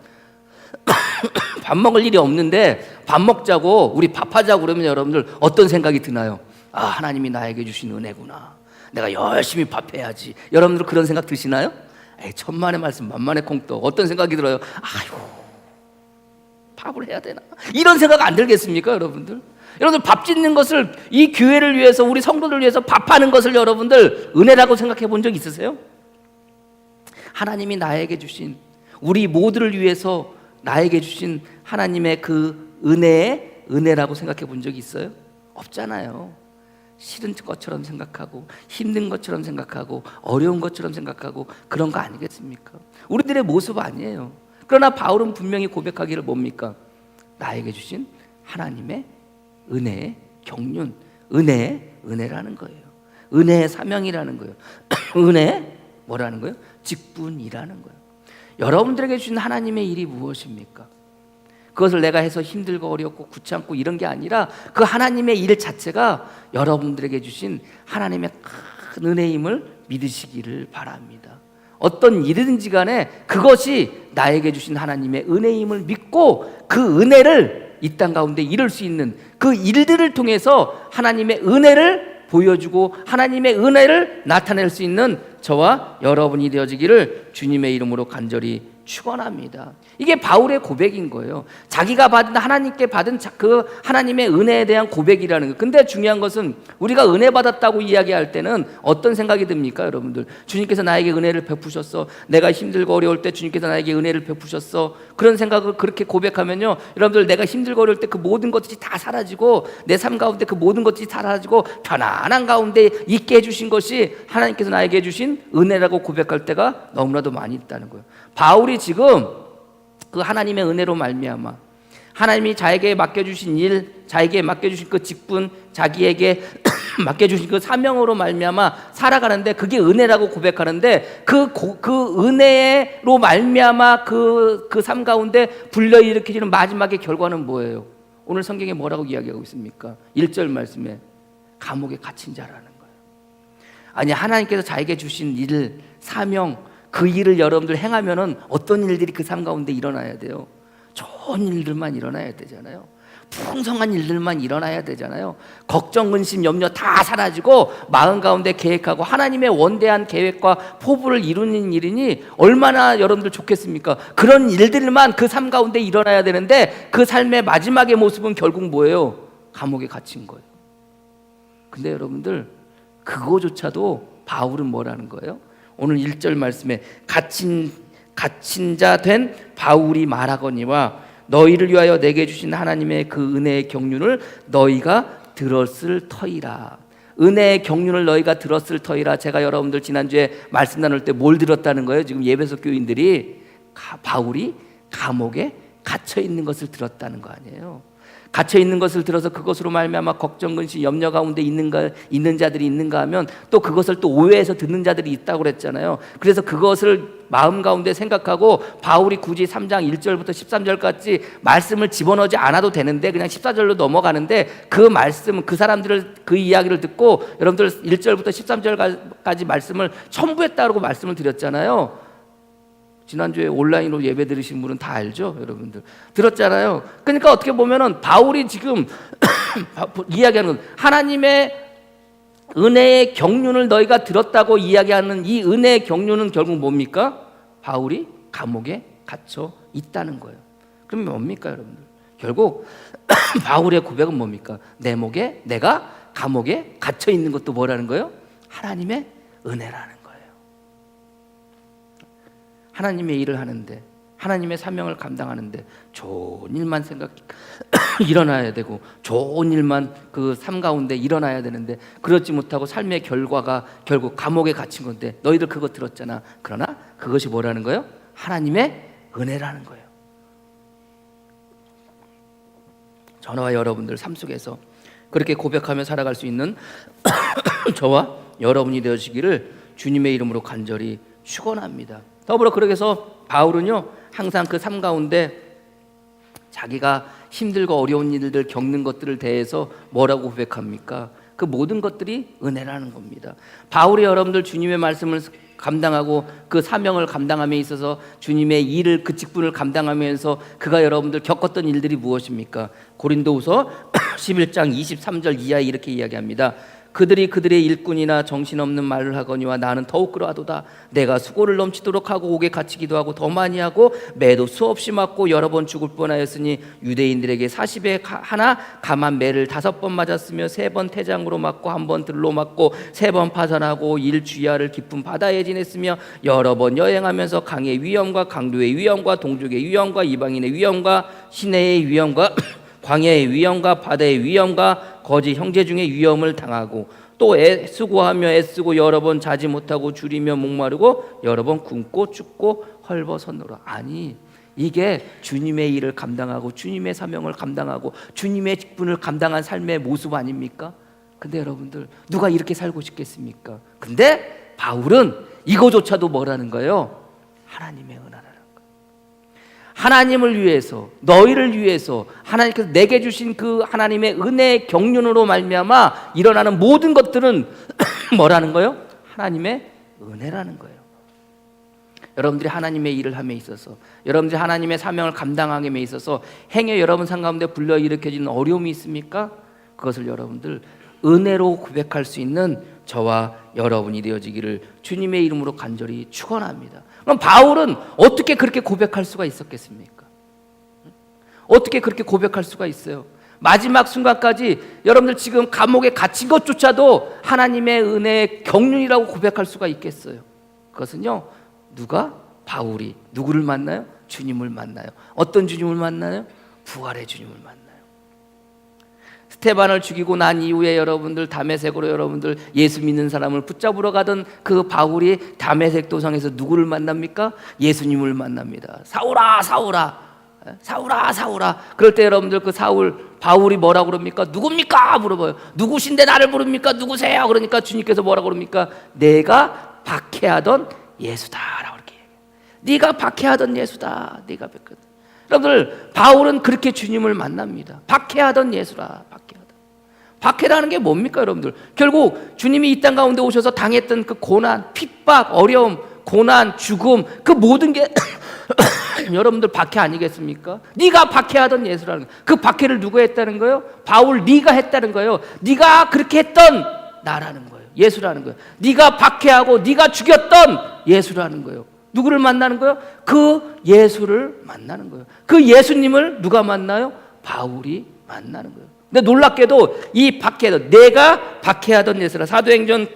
Speaker 1: 밥 먹을 일이 없는데 밥 먹자고, 우리 밥하자고 그러면 여러분들 어떤 생각이 드나요? 하나님이 나에게 주신 은혜구나. 내가 열심히 밥해야지. 여러분들 그런 생각 드시나요? 천만의 말씀 만만의 콩떡. 어떤 생각이 들어요? 밥을 해야 되나? 이런 생각 안 들겠습니까, 여러분들? 여러분들 밥 짓는 것을, 이 교회를 위해서, 우리 성도들 위해서 밥하는 것을 여러분들 은혜라고 생각해 본 적 있으세요? 하나님이 나에게 주신, 우리 모두를 위해서 나에게 주신 하나님의 그 은혜라고 생각해 본 적이 있어요? 없잖아요. 싫은 것처럼 생각하고, 힘든 것처럼 생각하고, 어려운 것처럼 생각하고, 그런 거 아니겠습니까? 우리들의 모습 아니에요. 그러나 바울은 분명히 고백하기를 뭡니까? 나에게 주신 하나님의 은혜의 경륜, 은혜라는 거예요. 은혜의 사명이라는 거예요. 은혜 뭐라는 거예요? 직분이라는 거예요. 여러분들에게 주신 하나님의 일이 무엇입니까? 그것을 내가 해서 힘들고 어렵고 귀찮고 이런 게 아니라 그 하나님의 일 자체가 여러분들에게 주신 하나님의 큰 은혜임을 믿으시기를 바랍니다. 어떤 일이든지 간에 그것이 나에게 주신 하나님의 은혜임을 믿고 그 은혜를 이 땅 가운데 이룰 수 있는 그 일들을 통해서 하나님의 은혜를 보여주고 하나님의 은혜를 나타낼 수 있는 저와 여러분이 되어지기를 주님의 이름으로 간절히 축원합니다. 이게 바울의 고백인 거예요. 자기가 받은 하나님께 받은 그 하나님의 은혜에 대한 고백이라는 거예요. 근데 중요한 것은 우리가 은혜 받았다고 이야기할 때는 어떤 생각이 듭니까, 여러분들? 주님께서 나에게 은혜를 베푸셨어. 내가 힘들고 어려울 때 주님께서 나에게 은혜를 베푸셨어. 그런 생각을 그렇게 고백하면요, 여러분들, 내가 힘들고 어려울 때 그 모든 것들이 다 사라지고 내 삶 가운데 그 모든 것들이 다 사라지고 편안한 가운데 있게 해주신 것이 하나님께서 나에게 해주신 은혜라고 고백할 때가 너무나도 많이 있다는 거예요. 바울이 지금 그 하나님의 은혜로 말미암아 하나님이 자에게 맡겨주신 일, 자에게 맡겨주신 그 직분, 자기에게 맡겨주신 그 사명으로 말미암아 살아가는데 그게 은혜라고 고백하는데 그 은혜로 말미암아 그 삶 가운데 불러일으키는 마지막의 결과는 뭐예요? 오늘 성경에 뭐라고 이야기하고 있습니까? 1절 말씀에 감옥에 갇힌 자라는 거예요. 아니, 하나님께서 자에게 주신 일, 사명, 그 일을 여러분들 행하면은 어떤 일들이 그 삶 가운데 일어나야 돼요? 좋은 일들만 일어나야 되잖아요. 풍성한 일들만 일어나야 되잖아요. 걱정, 근심, 염려 다 사라지고 마음 가운데 계획하고 하나님의 원대한 계획과 포부를 이루는 일이니 얼마나 여러분들 좋겠습니까? 그런 일들만 그 삶 가운데 일어나야 되는데 그 삶의 마지막의 모습은 결국 뭐예요? 감옥에 갇힌 거예요. 근데 여러분들, 그거조차도 바울은 뭐라는 거예요? 오늘 1절 말씀에 갇힌 자 된 바울이 말하거니와 너희를 위하여 내게 주신 하나님의 그 은혜의 경륜을 너희가 들었을 터이라. 은혜의 경륜을 너희가 들었을 터이라. 제가 여러분들 지난주에 말씀 나눌 때 뭘 들었다는 거예요? 지금 예배소 교인들이 바울이 감옥에 갇혀 있는 것을 들었다는 거 아니에요? 갇혀 있는 것을 들어서 그것으로 말미암아 걱정, 근심, 염려 가운데 있는 자들이 있는가 하면 또 그것을 또 오해해서 듣는 자들이 있다고 그랬잖아요. 그래서 그것을 마음 가운데 생각하고 바울이 굳이 3장 1절부터 13절까지 말씀을 집어넣지 않아도 되는데 그냥 14절로 넘어가는데 그 말씀, 그 사람들을 그 이야기를 듣고 여러분들 1절부터 13절까지 말씀을 첨부했다고 말씀을 드렸잖아요. 지난주에 온라인으로 예배 들으신 분은 다 알죠, 여러분들. 들었잖아요. 그러니까 어떻게 보면은 바울이 지금 이야기하는 건 하나님의 은혜의 경륜을 너희가 들었다고 이야기하는 이 은혜의 경륜은 결국 뭡니까? 바울이 감옥에 갇혀 있다는 거예요. 그럼 뭡니까, 여러분들? 결국 바울의 고백은 뭡니까? 내가 감옥에 갇혀 있는 것도 뭐라는 거예요? 하나님의 은혜라는 거예요. 하나님의 일을 하는데, 하나님의 사명을 감당하는데 좋은 일만 일어나야 되고 좋은 일만 그 삶 가운데 일어나야 되는데 그렇지 못하고 삶의 결과가 결국 감옥에 갇힌 건데 너희들 그거 들었잖아. 그러나 그것이 뭐라는 거예요? 하나님의 은혜라는 거예요. 저와 여러분들 삶 속에서 그렇게 고백하며 살아갈 수 있는 저와 여러분이 되어지기를 주님의 이름으로 간절히 축원합니다. 더불어 그러게서 바울은요, 항상 그 삶 가운데 자기가 힘들고 어려운 일들 겪는 것들을 대해서 뭐라고 고백합니까? 그 모든 것들이 은혜라는 겁니다. 바울이 여러분들 주님의 말씀을 감당하고 그 사명을 감당함에 있어서 주님의 일을, 그 직분을 감당하면서 그가 여러분들 겪었던 일들이 무엇입니까? 고린도후서 11장 23절 이하에 이렇게 이야기합니다. 그들이 그들의 일꾼이나 정신없는 말을 하거니와 나는 더욱 그러하도다. 내가 수고를 넘치도록 하고 옥에 갇히기도 하고 더 많이 하고 매도 수없이 맞고 여러 번 죽을 뻔하였으니 유대인들에게 40에 하나 감한 매를 5번 맞았으며 3번 태장으로 맞고 1번 들로 맞고 3번 파산하고 일주야를 깊은 바다에 지냈으며 여러 번 여행하면서 강의 위험과 강도의 위험과 동족의 위험과 이방인의 위험과 시내의 위험과 광야의 위험과 바다의 위험과 거짓 형제 중에 위험을 당하고 또 애쓰고하며 애쓰고 여러 번 자지 못하고 줄이며 목마르고 여러 번 굶고 춥고 헐벗었노라. 아니, 이게 주님의 일을 감당하고 주님의 사명을 감당하고 주님의 직분을 감당한 삶의 모습 아닙니까? 근데 여러분들, 누가 이렇게 살고 싶겠습니까? 근데 바울은 이거조차도 뭐라는 거예요? 하나님의 은혜라는 거예요. 하나님을 위해서, 너희를 위해서 하나님께서 내게 주신 그 하나님의 은혜의 경륜으로 말미암아 일어나는 모든 것들은 뭐라는 거예요? 하나님의 은혜라는 거예요. 여러분들이 하나님의 일을 함에 있어서, 여러분들이 하나님의 사명을 감당함에 있어서 행여 여러분 삶 가운데 불러일으켜지는 어려움이 있습니까? 그것을 여러분들 은혜로 고백할 수 있는 저와 여러분이 되어지기를 주님의 이름으로 간절히 축원합니다. 그럼 바울은 어떻게 그렇게 고백할 수가 있었겠습니까? 어떻게 그렇게 고백할 수가 있어요? 마지막 순간까지 여러분들 지금 감옥에 갇힌 것조차도 하나님의 은혜의 경륜이라고 고백할 수가 있겠어요. 그것은요, 바울이 누구를 만나요? 주님을 만나요. 어떤 주님을 만나요? 부활의 주님을 만나요. 스테반을 죽이고 난 이후에 여러분들 다메섹으로 여러분들 예수 믿는 사람을 붙잡으러 가던 그 바울이 다메섹 도상에서 누구를 만납니까? 예수님을 만납니다. 사울아, 사울아, 사울아, 사울아. 그럴 때 여러분들 그 바울이 뭐라고 그럽니까? 누굽니까? 물어봐요. 누구신데 나를 부릅니까? 누구세요? 그러니까 주님께서 뭐라고 그럽니까? 내가 박해하던 예수다라고 이렇게 얘기해요. 네가 박해하던 예수다. 네가 박해하던. 여러분들 바울은 그렇게 주님을 만납니다. 박해하던 예수라. 박해라는 게 뭡니까 여러분들? 결국 주님이 이 땅 가운데 오셔서 당했던 그 고난, 핍박, 어려움, 고난, 죽음, 그 모든 게 여러분들 박해 아니겠습니까? 네가 박해하던 예수라는 거예요. 그 박해를 누가 했다는 거예요? 바울 네가 했다는 거예요. 네가 그렇게 했던 나라는 거예요. 예수라는 거예요. 네가 박해하고 네가 죽였던 예수라는 거예요. 누구를 만나는 거예요? 그 예수를 만나는 거예요. 그 예수님을 누가 만나요? 바울이 만나는 거예요. 근데 놀랍게도 이 내가 박해하던 예수라. 사도행전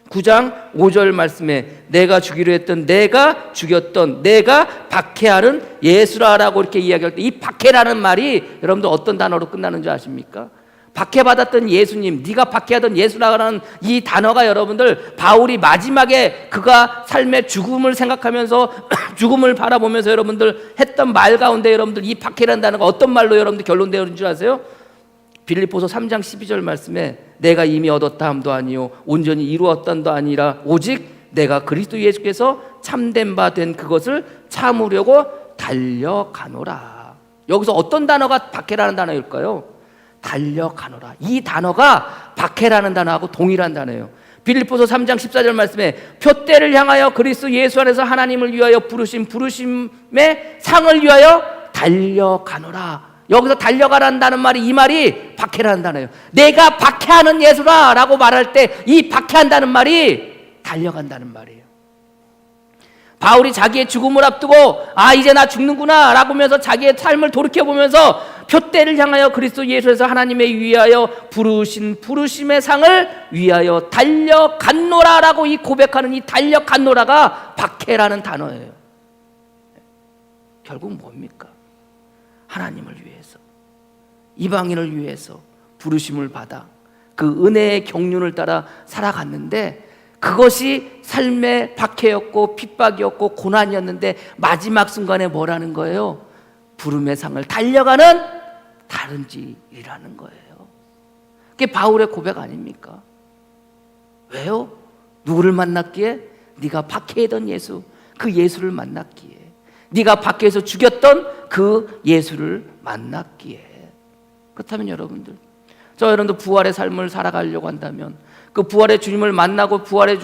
Speaker 1: 9장 5절 말씀에 내가 주기로 했던, 내가 죽였던, 내가 박해하는 예수라라고 이렇게 이야기할 때 이 박해라는 말이 여러분들 어떤 단어로 끝나는 줄 아십니까? 박해받았던 예수님, 네가 박해하던 예수라는 이 단어가 여러분들 바울이 마지막에 그가 삶의 죽음을 생각하면서 죽음을 바라보면서 여러분들 했던 말 가운데 여러분들 이 박해라는 단어가 어떤 말로 여러분들 결론되는 줄 아세요? 빌립보서 3장 12절 말씀에 내가 이미 얻었다 함도 아니요 온전히 이루었단도 아니라 오직 내가 그리스도 예수께서 참된 바 된 그것을 참으려고 달려가노라. 여기서 어떤 단어가 박해라는 단어일까요? 달려가노라. 이 단어가 박해라는 단어하고 동일한 단어예요. 빌립보서 3장 14절 말씀에 표대를 향하여 그리스도 예수 안에서 하나님을 위하여 부르심의 상을 위하여 달려가노라. 여기서 달려가란다는 말이, 이 말이 박해라는 단어예요. 내가 박해하는 예수라 라고 말할 때 이 박해한다는 말이 달려간다는 말이에요. 바울이 자기의 죽음을 앞두고 이제 나 죽는구나 라고 하면서 자기의 삶을 돌이켜보면서 표대를 향하여 그리스도 예수에서 하나님의 위하여 부르심의 상을 위하여 달려갔노라 라고 이 고백하는 이 달려갔노라가 박해라는 단어예요. 결국 뭡니까? 하나님을 위해서, 이방인을 위해서 부르심을 받아 그 은혜의 경륜을 따라 살아갔는데 그것이 삶의 박해였고 핍박이었고 고난이었는데 마지막 순간에 뭐라는 거예요? 부름의 상을 달려가는 다른 길이라는 거예요. 그게 바울의 고백 아닙니까? 왜요? 누구를 만났기에? 네가 박해하던 예수, 그 예수를 만났기에, 네가 박해에서 죽였던 그 예수를 만났기에. 그렇다면 여러분들 부활의 삶을 살아가려고 한다면, 그 부활의 주님을 만나고 부활의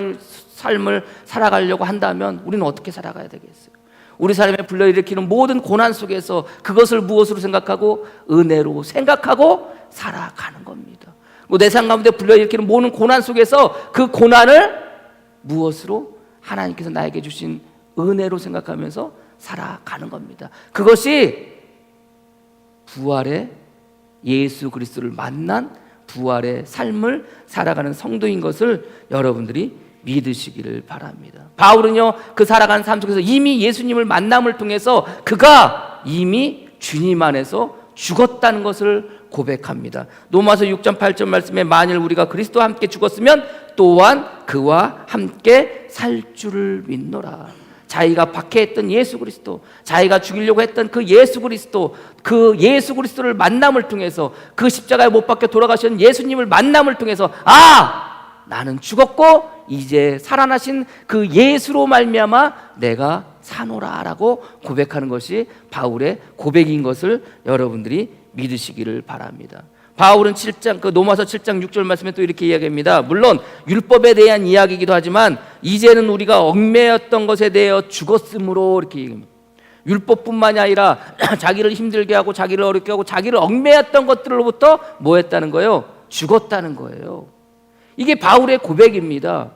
Speaker 1: 삶을 살아가려고 한다면 우리는 어떻게 살아가야 되겠어요? 우리 삶에 불러일으키는 모든 고난 속에서 그것을 무엇으로 생각하고? 은혜로 생각하고 살아가는 겁니다. 내 삶 가운데 불러일으키는 모든 고난 속에서 그 고난을 무엇으로? 하나님께서 나에게 주신 은혜로 생각하면서 살아가는 겁니다. 그것이 부활의 예수 그리스도를 만난 부활의 삶을 살아가는 성도인 것을 여러분들이 믿으시기를 바랍니다. 바울은요, 그 살아가는 삶 속에서 이미 예수님을 만남을 통해서 그가 이미 주님 안에서 죽었다는 것을 고백합니다. 로마서 6장 8절 말씀에 만일 우리가 그리스도와 함께 죽었으면 또한 그와 함께 살 줄을 믿노라. 자기가 박해했던 예수 그리스도, 자기가 죽이려고 했던 그 예수 그리스도를 만남을 통해서, 그 십자가에 못 박혀 돌아가신 예수님을 만남을 통해서 나는 죽었고 이제 살아나신 그 예수로 말미암아 내가 사노라라고 고백하는 것이 바울의 고백인 것을 여러분들이 믿으시기를 바랍니다. 바울은 로마서 7장 6절 말씀에 또 이렇게 이야기합니다. 물론 율법에 대한 이야기이기도 하지만 이제는 우리가 얽매였던 것에 대하여 죽었으므로 이렇게 얘기합니다. 율법뿐만이 아니라 자기를 힘들게 하고 자기를 어렵게 하고 자기를 얽매였던 것들로부터 뭐 했다는 거예요? 죽었다는 거예요. 이게 바울의 고백입니다.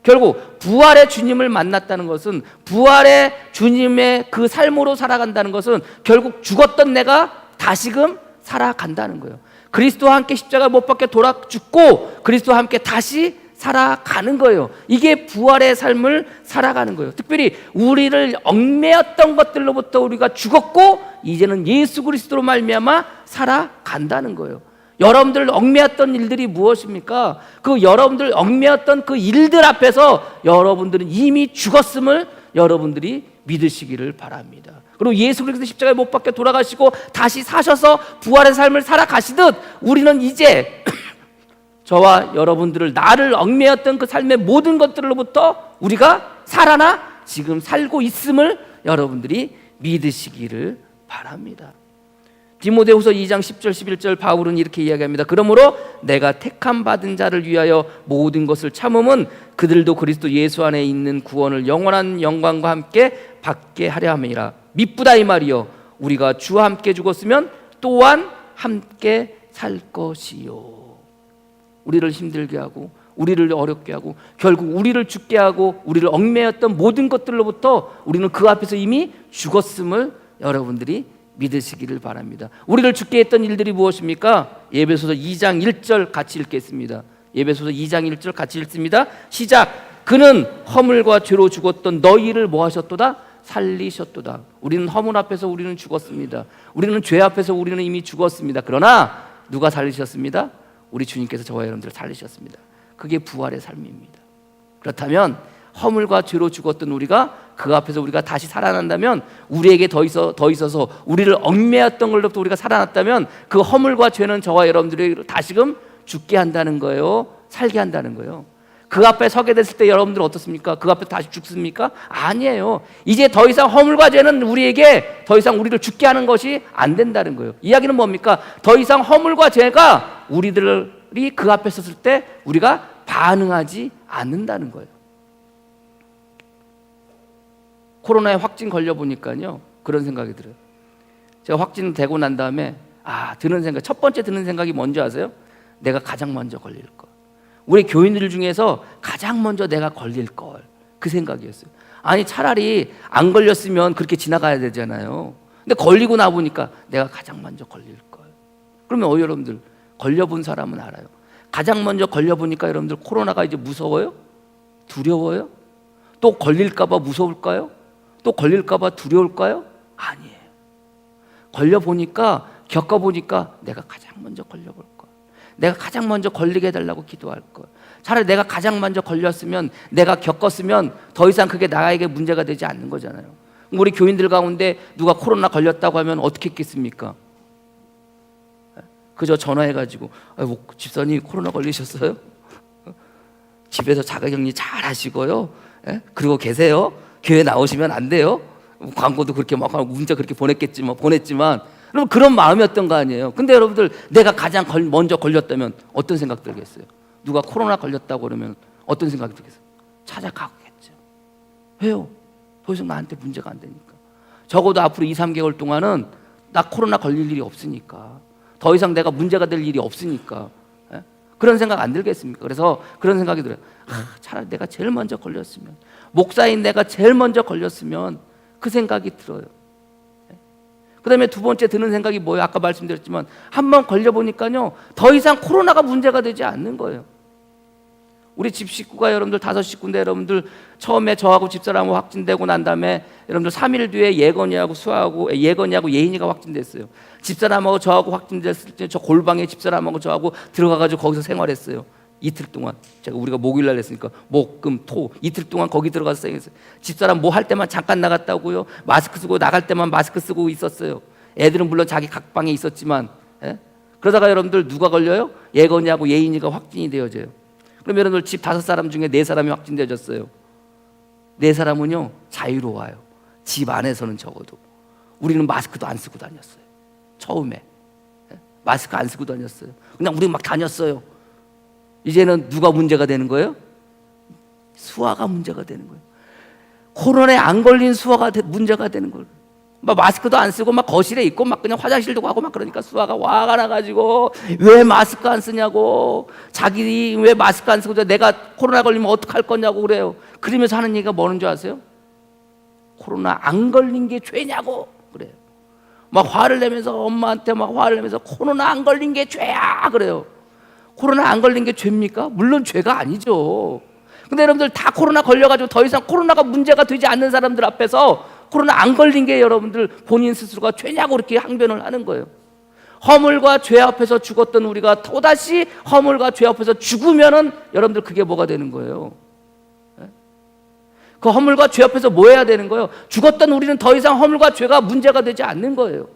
Speaker 1: 결국 부활의 주님을 만났다는 것은, 부활의 주님의 그 삶으로 살아간다는 것은 결국 죽었던 내가 다시금 살아간다는 거예요. 그리스도와 함께 십자가 못 박혀 돌아 죽고 그리스도와 함께 다시 살아가는 거예요. 이게 부활의 삶을 살아가는 거예요. 특별히 우리를 얽매였던 것들로부터 우리가 죽었고 이제는 예수 그리스도로 말미암아 살아간다는 거예요. 여러분들 얽매였던 일들이 무엇입니까? 그 여러분들 얽매였던 그 일들 앞에서 여러분들은 이미 죽었음을 여러분들이 믿으시기를 바랍니다. 그리고 예수 그리스도 십자가에 못 박혀 돌아가시고 다시 사셔서 부활의 삶을 살아가시듯 우리는 이제 저와 여러분들을, 나를 얽매였던 그 삶의 모든 것들로부터 우리가 살아나 지금 살고 있음을 여러분들이 믿으시기를 바랍니다. 디모데후서 2장 10절 11절 바울은 이렇게 이야기합니다. 그러므로 내가 택함 받은 자를 위하여 모든 것을 참음은 그들도 그리스도 예수 안에 있는 구원을 영원한 영광과 함께 받게 하려 함이라. 미쁘다 이 말이요, 우리가 주와 함께 죽었으면 또한 함께 살 것이요. 우리를 힘들게 하고 우리를 어렵게 하고 결국 우리를 죽게 하고 우리를 얽매였던 모든 것들로부터 우리는 그 앞에서 이미 죽었음을 여러분들이 믿으시기를 바랍니다. 우리를 죽게 했던 일들이 무엇입니까? 에베소서 2장 1절 같이 읽겠습니다. 에베소서 2장 1절 같이 읽습니다. 시작. 그는 허물과 죄로 죽었던 너희를 뭐 하셨도다? 살리셨도다. 우리는 허물 앞에서 우리는 죽었습니다. 우리는 죄 앞에서 우리는 이미 죽었습니다. 그러나 누가 살리셨습니다? 우리 주님께서 저와 여러분들을 살리셨습니다. 그게 부활의 삶입니다. 그렇다면 허물과 죄로 죽었던 우리가 그 앞에서 우리가 다시 살아난다면, 우리에게 더 있어서 우리를 얽매였던 걸로부터 우리가 살아났다면 그 허물과 죄는 저와 여러분들을 다시금 죽게 한다는 거예요. 살게 한다는 거예요. 그 앞에 서게 됐을 때 여러분들 어떻습니까? 그 앞에 다시 죽습니까? 아니에요. 이제 더 이상 허물과 죄는 우리에게 더 이상 우리를 죽게 하는 것이 안 된다는 거예요. 이야기는 뭡니까? 더 이상 허물과 죄가 우리들이 그 앞에 섰을 때 우리가 반응하지 않는다는 거예요. 코로나에 확진 걸려보니까요, 그런 생각이 들어요. 제가 확진 되고 난 다음에 드는 생각, 첫 번째 드는 생각이 뭔지 아세요? 내가 가장 먼저 걸릴 걸. 우리 교인들 중에서 가장 먼저 내가 걸릴 걸, 그 생각이었어요. 아니 차라리 안 걸렸으면 그렇게 지나가야 되잖아요. 근데 걸리고 나 보니까 내가 가장 먼저 걸릴 걸. 그러면 여러분들 걸려본 사람은 알아요. 가장 먼저 걸려보니까 여러분들 코로나가 이제 무서워요? 두려워요? 또 걸릴까 봐 무서울까요? 또 걸릴까 봐 두려울까요? 아니에요. 걸려보니까, 겪어보니까 내가 가장 먼저 걸려볼 걸, 내가 가장 먼저 걸리게 해달라고 기도할 걸. 차라리 내가 가장 먼저 걸렸으면, 내가 겪었으면 더 이상 그게 나에게 문제가 되지 않는 거잖아요. 우리 교인들 가운데 누가 코로나 걸렸다고 하면 어떻게 했겠습니까? 그저 전화해가지고 집사님 코로나 걸리셨어요? 집에서 자가격리 잘 하시고요, 그리고 계세요. 교회 나오시면 안 돼요. 광고도 그렇게 막 문자 그렇게 보냈지만 그럼 그런 마음이었던 거 아니에요. 근데 여러분들, 내가 가장 먼저 걸렸다면 어떤 생각 들겠어요? 누가 코로나 걸렸다고 그러면 어떤 생각이 들겠어요? 찾아가겠죠. 왜요? 더 이상 나한테 문제가 안 되니까. 적어도 앞으로 2-3개월 동안은 나 코로나 걸릴 일이 없으니까, 더 이상 내가 문제가 될 일이 없으니까. 그런 생각 안 들겠습니까? 그래서 그런 생각이 들어요. 차라리 내가 제일 먼저 걸렸으면, 목사인 내가 제일 먼저 걸렸으면, 그 생각이 들어요. 그 다음에 두 번째 드는 생각이 뭐예요? 아까 말씀드렸지만 한번 걸려보니까요, 더 이상 코로나가 문제가 되지 않는 거예요. 우리 집 식구가 여러분들 5식구인데, 여러분들 처음에 저하고 집사람하고 확진되고 난 다음에 여러분들 3일 뒤에 예건이하고 예인이가 확진됐어요. 집사람하고 저하고 확진됐을 때 저 골방에 집사람하고 저하고 들어가가지고 거기서 생활했어요. 이틀 동안. 우리가 목요일날 했으니까 목, 금, 토 이틀 동안 거기 들어가서 생활했어요. 집사람 뭐 할 때만 잠깐 나갔다고요. 마스크 쓰고 나갈 때만 마스크 쓰고 있었어요. 애들은 물론 자기 각 방에 있었지만, 그러다가 여러분들 누가 걸려요? 예건이하고 예인이가 확진이 되어져요. 그럼 여러분들 집 5사람 중에 4사람이 확진되어졌어요. 4사람은요 자유로워요. 집 안에서는 적어도. 우리는 마스크도 안 쓰고 다녔어요. 처음에 마스크 안 쓰고 다녔어요. 그냥 우리 막 다녔어요. 이제는 누가 문제가 되는 거예요? 수아가 문제가 되는 거예요. 코로나에 안 걸린 수아가 문제가 되는 거예요. 막 마스크도 안 쓰고 막 거실에 있고 막 그냥 화장실도 가고 막 그러니까 수아가 화가 나가지고 왜 마스크 안 쓰냐고, 자기 왜 마스크 안 쓰고 내가 코로나 걸리면 어떡할 거냐고 그래요. 그러면서 하는 얘기가 뭐는 줄 아세요? 코로나 안 걸린 게 죄냐고 그래요. 막 화를 내면서 엄마한테 막 화를 내면서 코로나 안 걸린 게 죄야 그래요. 코로나 안 걸린 게 죄입니까? 물론 죄가 아니죠. 근데 여러분들 다 코로나 걸려가지고 더 이상 코로나가 문제가 되지 않는 사람들 앞에서 코로나 안 걸린 게 여러분들 본인 스스로가 죄냐고 그렇게 항변을 하는 거예요. 허물과 죄 앞에서 죽었던 우리가 또다시 허물과 죄 앞에서 죽으면은 여러분들 그게 뭐가 되는 거예요? 그 허물과 죄 앞에서 뭐 해야 되는 거예요? 죽었던 우리는 더 이상 허물과 죄가 문제가 되지 않는 거예요.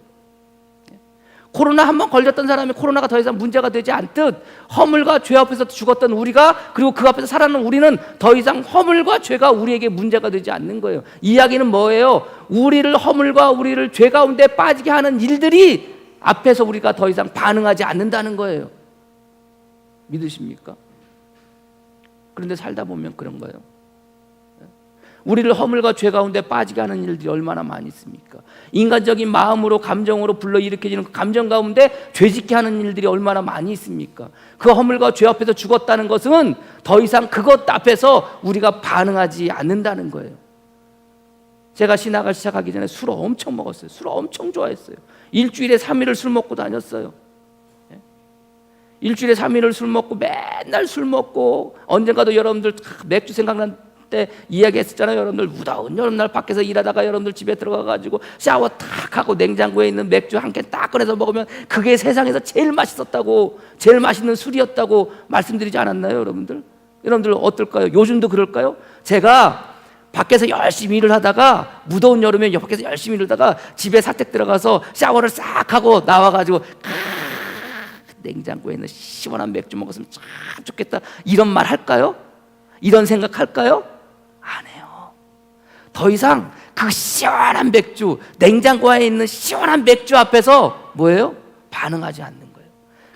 Speaker 1: 코로나 한번 걸렸던 사람이 코로나가 더 이상 문제가 되지 않듯 허물과 죄 앞에서 죽었던 우리가, 그리고 그 앞에서 살아난 우리는 더 이상 허물과 죄가 우리에게 문제가 되지 않는 거예요. 이야기는 뭐예요? 우리를 허물과 우리를 죄 가운데 빠지게 하는 일들이 앞에서 우리가 더 이상 반응하지 않는다는 거예요. 믿으십니까? 그런데 살다 보면 그런 거예요. 우리를 허물과 죄 가운데 빠지게 하는 일들이 얼마나 많이 있습니까? 인간적인 마음으로 감정으로 불러일으켜지는 그 감정 가운데 죄짓게 하는 일들이 얼마나 많이 있습니까? 그 허물과 죄 앞에서 죽었다는 것은 더 이상 그것 앞에서 우리가 반응하지 않는다는 거예요. 제가 신학을 시작하기 전에 술을 엄청 먹었어요. 술을 엄청 좋아했어요. 일주일에 3일을 술 먹고 다녔어요. 일주일에 3일을 술 먹고 맨날 술 먹고, 언젠가도 여러분들 맥주 생각난 때 이야기했었잖아요. 여러분들 무더운 여름날 밖에서 일하다가 여러분들 집에 들어가가지고 샤워 탁 하고 냉장고에 있는 맥주 한 캔 딱 꺼내서 먹으면 그게 세상에서 제일 맛있었다고, 제일 맛있는 술이었다고 말씀드리지 않았나요? 여러분들 어떨까요? 요즘도 그럴까요? 제가 밖에서 열심히 일을 하다가 무더운 여름에 밖에서 열심히 일을 하다가 집에 사택 들어가서 샤워를 싹 하고 나와가지고 냉장고에 있는 시원한 맥주 먹었으면 참 좋겠다, 이런 말 할까요? 이런 생각 할까요? 안 해요. 더 이상 그 시원한 맥주, 냉장고에 있는 시원한 맥주 앞에서 뭐예요? 반응하지 않는 거예요.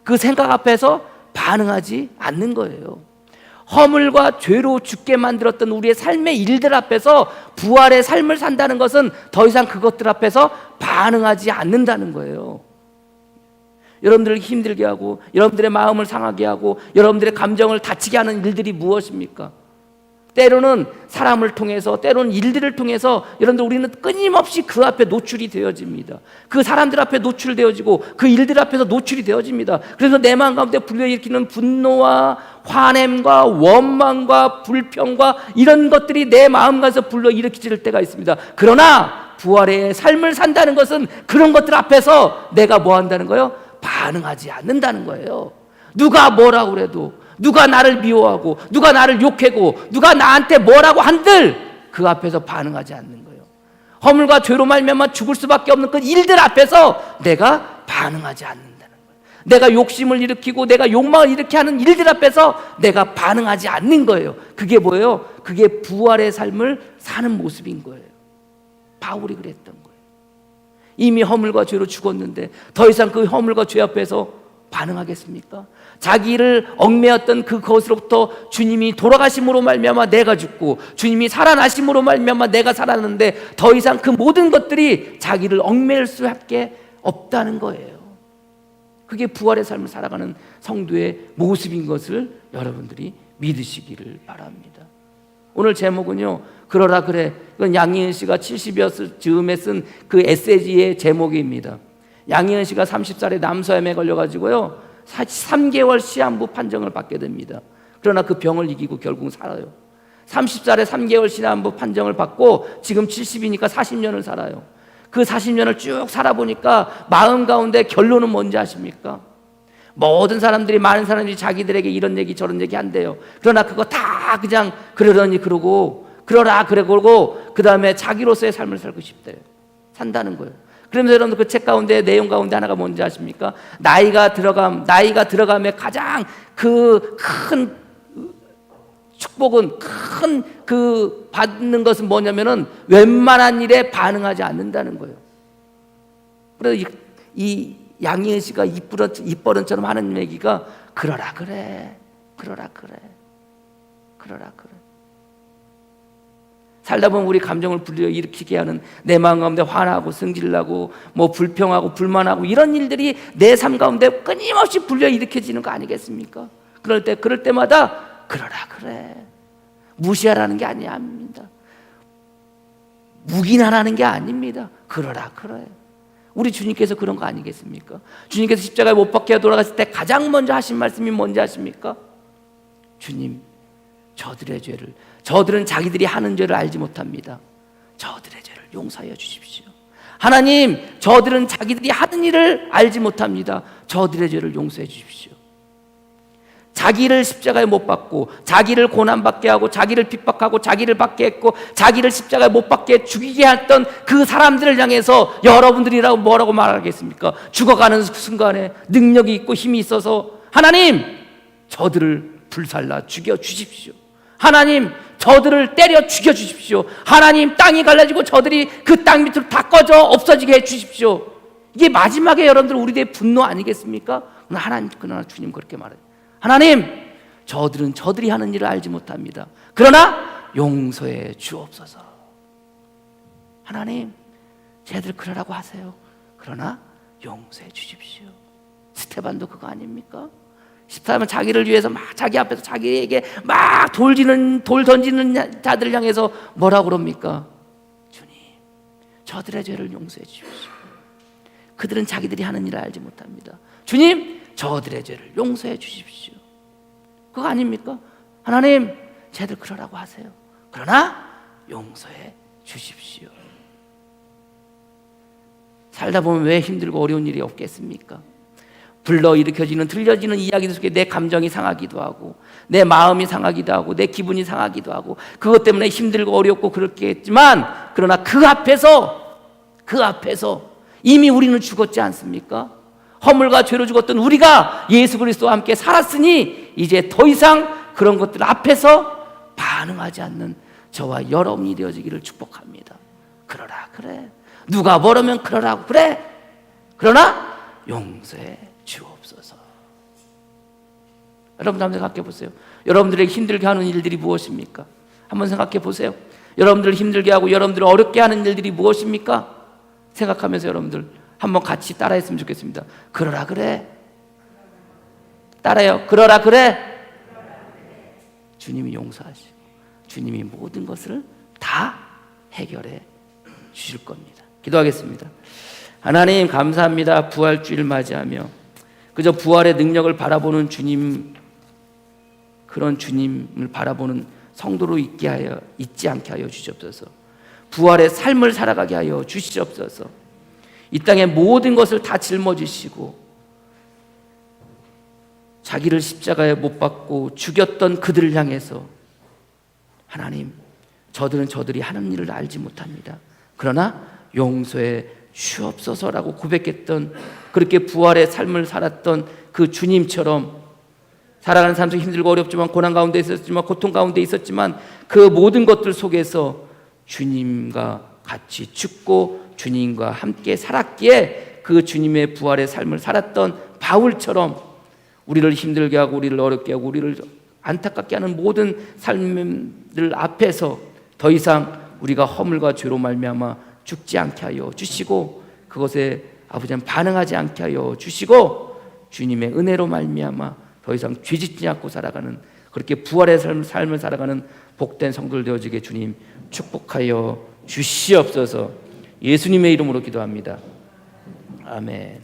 Speaker 1: 그 생각 앞에서 반응하지 않는 거예요. 허물과 죄로 죽게 만들었던 우리의 삶의 일들 앞에서 부활의 삶을 산다는 것은 더 이상 그것들 앞에서 반응하지 않는다는 거예요. 여러분들을 힘들게 하고 여러분들의 마음을 상하게 하고 여러분들의 감정을 다치게 하는 일들이 무엇입니까? 때로는 사람을 통해서, 때로는 일들을 통해서 여러분들 우리는 끊임없이 그 앞에 노출이 되어집니다. 그 사람들 앞에 노출되어지고 그 일들 앞에서 노출이 되어집니다. 그래서 내 마음 가운데 불러일으키는 분노와 화냄과 원망과 불평과 이런 것들이 내 마음 가운데서 불러일으킬 때가 있습니다. 그러나 부활의 삶을 산다는 것은 그런 것들 앞에서 내가 뭐 한다는 거예요? 반응하지 않는다는 거예요. 누가 뭐라고 그래도, 누가 나를 미워하고 누가 나를 욕하고 누가 나한테 뭐라고 한들 그 앞에서 반응하지 않는 거예요. 허물과 죄로 말미암아 죽을 수밖에 없는 그 일들 앞에서 내가 반응하지 않는다는 거예요. 내가 욕심을 일으키고 내가 욕망을 일으키게 하는 일들 앞에서 내가 반응하지 않는 거예요. 그게 뭐예요? 그게 부활의 삶을 사는 모습인 거예요. 바울이 그랬던 거예요. 이미 허물과 죄로 죽었는데 더 이상 그 허물과 죄 앞에서 반응하겠습니까? 자기를 얽매였던 그것으로부터 주님이 돌아가심으로 말미암아 내가 죽고 주님이 살아나심으로 말미암아 내가 살았는데 더 이상 그 모든 것들이 자기를 얽매일 수밖에 없다는 거예요. 그게 부활의 삶을 살아가는 성도의 모습인 것을 여러분들이 믿으시기를 바랍니다. 오늘 제목은요, 그러라 그래. 이건 양희은 씨가 70여 즈음에 쓴 그 에세이의 제목입니다. 양희은 씨가 30살에 남서염에 걸려가지고요 3개월 시한부 판정을 받게 됩니다. 그러나 그 병을 이기고 결국 살아요. 30살에 3개월 시한부 판정을 받고 지금 70이니까 40년을 살아요. 그 40년을 쭉 살아보니까 마음 가운데 결론은 뭔지 아십니까? 모든 사람들이, 많은 사람들이 자기들에게 이런 얘기 저런 얘기 한대요. 그러나 그거 다 그냥 그러려니 그러고 그러라 그래 그러고 그 다음에 자기로서의 삶을 살고 싶대요. 산다는 거예요. 그러면서 여러분들 그 책 가운데 내용 가운데 하나가 뭔지 아십니까? 나이가 들어감에 가장 그 큰 축복은, 큰 그 받는 것은 뭐냐면은 웬만한 일에 반응하지 않는다는 거예요. 그래서 이 양희은 씨가 입버릇처럼 하는 얘기가 그러라 그래, 그러라 그래, 그러라 그래. 살다 보면 우리 감정을 불러일으키게 하는, 내 마음 가운데 화나고 승질나고 뭐 불평하고 불만하고 이런 일들이 내 삶 가운데 끊임없이 불러일으켜지는 거 아니겠습니까? 그럴 때마다 그러라 그래, 무시하라는 게 아닙니다. 묵인하라는 게 아닙니다. 그러라 그래. 우리 주님께서 그런 거 아니겠습니까? 주님께서 십자가에 못 박혀 돌아갔을 때 가장 먼저 하신 말씀이 뭔지 아십니까? 주님, 저들의 죄를, 저들은 자기들이 하는 죄를 알지 못합니다. 저들의 죄를 용서하여 주십시오. 하나님, 저들은 자기들이 하는 일을 알지 못합니다. 저들의 죄를 용서해 주십시오. 자기를 십자가에 못 박고 자기를 고난받게 하고 자기를 핍박하고 자기를 받게 했고 자기를 십자가에 못 박게 죽이게 했던 그 사람들을 향해서 여러분들이라고 뭐라고 말하겠습니까? 죽어가는 순간에 능력이 있고 힘이 있어서 하나님, 저들을 불살라 죽여 주십시오. 하나님, 저들을 때려 죽여 주십시오. 하나님, 땅이 갈라지고 저들이 그 땅 밑으로 다 꺼져 없어지게 해 주십시오. 이게 마지막에 여러분들 우리들의 분노 아니겠습니까? 그러나 주님 그렇게 말해요. 하나님, 저들은 저들이 하는 일을 알지 못합니다. 그러나 용서해 주옵소서. 하나님, 쟤들 그러라고 하세요. 그러나 용서해 주십시오. 스테반도 그거 아닙니까? 스테반 자기를 위해서 막 자기 앞에서 자기에게 막 돌 던지는 자들을 향해서 뭐라고 그럽니까? 주님, 저들의 죄를 용서해 주십시오. 그들은 자기들이 하는 일을 알지 못합니다. 주님, 저들의 죄를 용서해 주십시오. 그거 아닙니까? 하나님, 쟤들 그러라고 하세요. 그러나 용서해 주십시오. 살다 보면 왜 힘들고 어려운 일이 없겠습니까? 불러일으켜지는, 들려지는 이야기들 속에 내 감정이 상하기도 하고 내 마음이 상하기도 하고 내 기분이 상하기도 하고 그것 때문에 힘들고 어렵고 그렇겠지만, 그러나 그 앞에서 이미 우리는 죽었지 않습니까? 허물과 죄로 죽었던 우리가 예수 그리스도와 함께 살았으니 이제 더 이상 그런 것들 앞에서 반응하지 않는 저와 여러분이 되어지기를 축복합니다. 그러라 그래, 누가 뭐라면 그러라고 그래, 그러나 용서해 주옵소서. 여러분 한번 생각해 보세요. 여러분들에게 힘들게 하는 일들이 무엇입니까? 한번 생각해 보세요. 여러분들을 힘들게 하고 여러분들을 어렵게 하는 일들이 무엇입니까? 생각하면서 여러분들 한번 같이 따라했으면 좋겠습니다. 그러라 그래. 따라요. 그러라 그래. 주님이 용서하시고 주님이 모든 것을 다 해결해 주실 겁니다. 기도하겠습니다. 하나님, 감사합니다. 부활주의를 맞이하며 그저 부활의 능력을 바라보는 주님, 그런 주님을 바라보는 성도로 있지 않게 하여 주시옵소서. 부활의 삶을 살아가게 하여 주시옵소서. 이 땅의 모든 것을 다 짊어지시고 자기를 십자가에 못 박고 죽였던 그들을 향해서 하나님, 저들은 저들이 하는 일을 알지 못합니다. 그러나 용서해 주옵소서라고 고백했던, 그렇게 부활의 삶을 살았던 그 주님처럼 살아가는 삶 속에 힘들고 어렵지만 고난 가운데 있었지만 고통 가운데 있었지만 그 모든 것들 속에서 주님과 같이 죽고 주님과 함께 살았기에 그 주님의 부활의 삶을 살았던 바울처럼 우리를 힘들게 하고 우리를 어렵게 하고 우리를 안타깝게 하는 모든 삶들 앞에서 더 이상 우리가 허물과 죄로 말미암아 죽지 않게 하여 주시고 그것에 아버지 반응하지 않게 하여 주시고 주님의 은혜로 말미암아 더 이상 죄짓지 않고 살아가는, 그렇게 부활의 삶을 살아가는 복된 성도들 되어지게 주님 축복하여 주시옵소서. 예수님의 이름으로 기도합니다. 아멘.